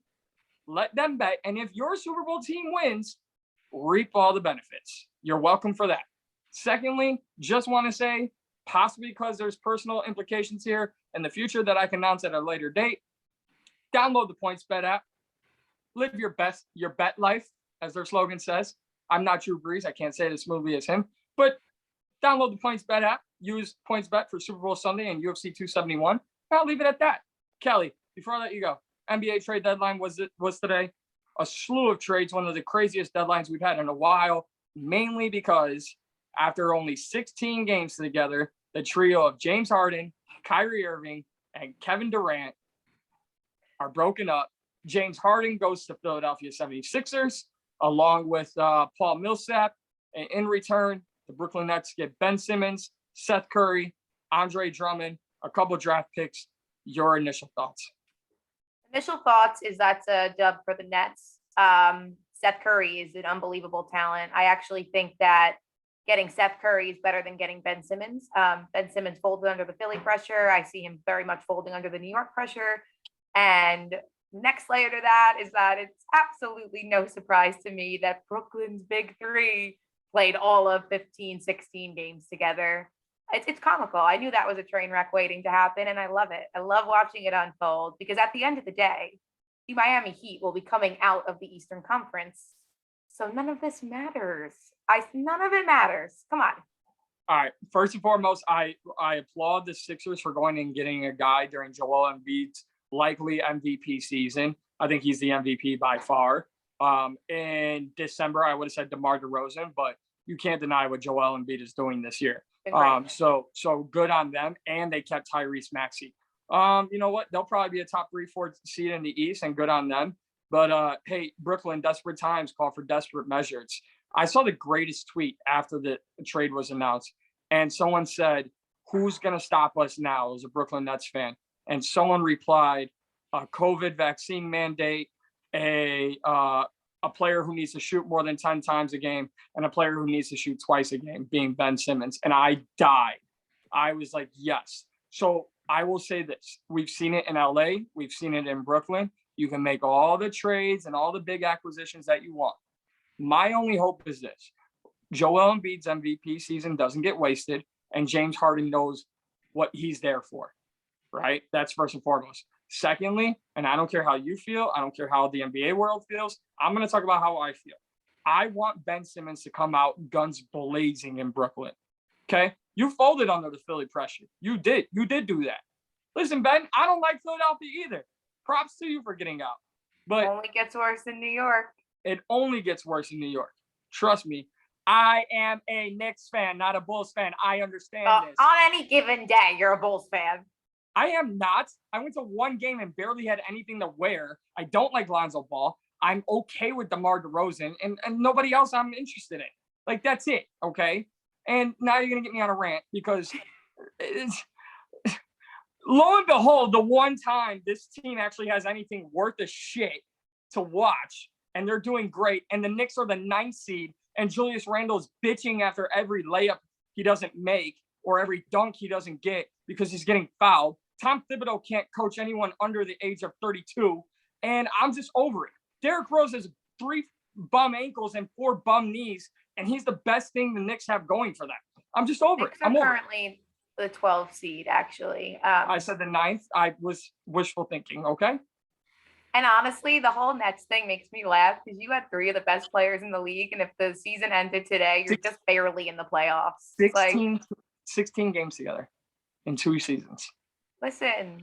let them bet, and if your Super Bowl team wins, reap all the benefits. You're welcome for that. Secondly, just want to say, possibly because there's personal implications here in the future that I can announce at a later date, download the PointsBet app. Live your bet life, as their slogan says. I'm not Drew Brees. I can't say it as smoothly as him, but download the PointsBet app. Use PointsBet for Super Bowl Sunday and UFC 271. I'll leave it at that. Kelly, before I let you go, NBA trade deadline was today. A slew of trades, one of the craziest deadlines we've had in a while, mainly because after only 16 games together, the trio of James Harden, Kyrie Irving, and Kevin Durant are broken up. James Harden goes to Philadelphia 76ers, along with Paul Millsap. And in return, the Brooklyn Nets get Ben Simmons, Seth Curry, Andre Drummond, a couple draft picks. Your initial thoughts? Initial thoughts is that's a dub for the Nets. Seth Curry is an unbelievable talent. I actually think that getting Seth Curry is better than getting Ben Simmons. Ben Simmons folded under the Philly pressure. I see him very much folding under the New York pressure. And next layer to that is that it's absolutely no surprise to me that Brooklyn's big three played all of 15, 16 games together. It's comical. I knew that was a train wreck waiting to happen, and I love it. I love watching it unfold, because at the end of the day, the Miami Heat will be coming out of the Eastern Conference. So none of this matters. None of it matters. Come on. All right. First and foremost, I applaud the Sixers for going and getting a guy during Joel Embiid's likely MVP season. I think he's the MVP by far. In December, I would have said DeMar DeRozan, but you can't deny what Joel Embiid is doing this year. So good on them. And they kept Tyrese Maxey. You know what? They'll probably be a top 3-4 seed in the East, and good on them. But hey, Brooklyn, desperate times call for desperate measures. I saw the greatest tweet after the trade was announced, and someone said, "Who's going to stop us now?" As a Brooklyn Nets fan, and someone replied, "A COVID vaccine mandate, a player who needs to shoot more than 10 times a game, and a player who needs to shoot twice a game," being Ben Simmons. And I died. I was like, yes. So I will say this. We've seen it in LA. We've seen it in Brooklyn. You can make all the trades and all the big acquisitions that you want. My only hope is this. Joel Embiid's MVP season doesn't get wasted, and James Harden knows what he's there for, right? That's first and foremost. Secondly, and I don't care how you feel, I don't care how the NBA world feels, I'm going to talk about how I feel. I want Ben Simmons to come out guns blazing in Brooklyn, okay? You folded under the Philly pressure. You did do that. Listen, Ben, I don't like Philadelphia either. Props to you for getting out. But it only gets worse in New York. It only gets worse in New York. Trust me. I am a Knicks fan, not a Bulls fan. I understand this. On any given day, you're a Bulls fan. I am not. I went to one game and barely had anything to wear. I don't like Lonzo Ball. I'm okay with DeMar DeRozan and nobody else I'm interested in. Like, that's it, okay? And now you're going to get me on a rant because it's, lo and behold, the one time this team actually has anything worth a shit to watch, and they're doing great, and the Knicks are the 9th seed, and Julius Randle's bitching after every layup he doesn't make or every dunk he doesn't get because he's getting fouled. Tom Thibodeau can't coach anyone under the age of 32, and I'm just over it. Derrick Rose has 3 bum ankles and 4 bum knees, and he's the best thing the Knicks have going for them. I'm just over it. I'm currently the 12th seed, actually. I said the 9th. I was wishful thinking, okay? And honestly, the whole Nets thing makes me laugh because you had three of the best players in the league, and if the season ended today, you're just barely in the playoffs. It's like, 16 games together in 2 seasons. listen,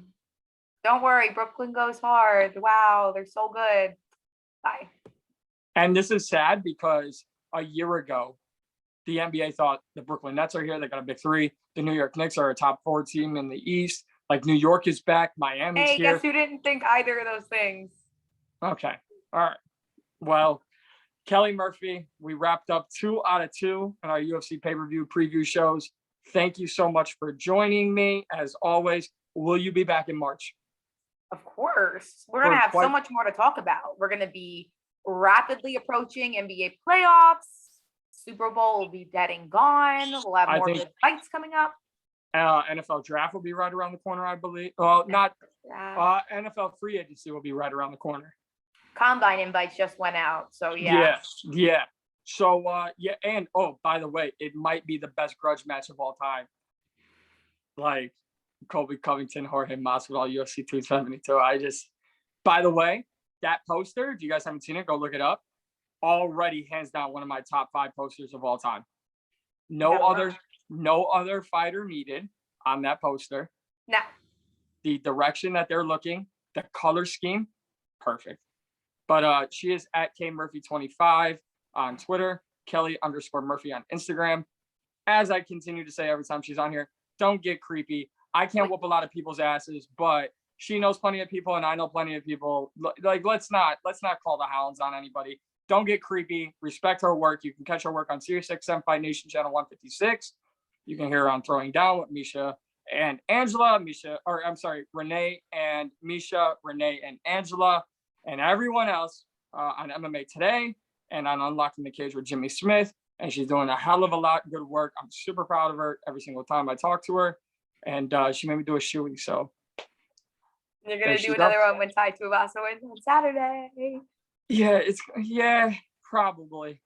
don't worry, Brooklyn goes hard. Wow, they're so good. Bye. And this is sad because a year ago, the NBA thought the Brooklyn Nets are here. They got a big three. The New York Knicks are a top 4 team in the East. Like, New York is back. Miami's Hey, here. guess who didn't think either of those things? Okay. All right. Well, Kelly Murphy, we wrapped up 2 out of 2 in our UFC pay-per-view preview shows. Thank you so much for joining me. As always, will you be back in March? Of course. We're going to have so much more to talk about. We're going to be rapidly approaching NBA playoffs. Super Bowl will be dead and gone. We'll have more good fights coming up. NFL draft will be right around the corner, I believe. Well, not NFL free agency will be right around the corner. Combine invites just went out, so yeah. Yeah. So and by the way, it might be the best grudge match of all time. Like Colby Covington, Jorge Masvidal, UFC 272. By the way, that poster, if you guys haven't seen it, go look it up. Already hands down one of my top 5 posters of all time. No other fighter needed on that poster. No. The direction that they're looking, the color scheme, perfect. But she is at KMurphy25 on Twitter, Kelly_Murphy on Instagram. As I continue to say every time she's on here, don't get creepy. I can't whoop a lot of people's asses, but she knows plenty of people and I know plenty of people. Like, let's not call the hounds on anybody. Don't get creepy. Respect her work. You can catch her work on Sirius XM Fight Nation channel 156. You can hear her on Throwing Down with Misha and Angela. Renee and Misha, Renee and Angela, and everyone else on MMA Today and on Unlocking the Cage with Jimmy Smith. And she's doing a hell of a lot of good work. I'm super proud of her every single time I talk to her. And she made me do a shoey. So you're gonna do another one when Ty Tuivasa wins on Saturday. Yeah, probably.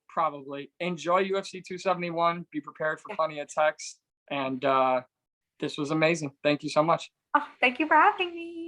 Enjoy UFC 271. Be prepared for plenty of texts. And this was amazing. Thank you so much. Oh, thank you for having me.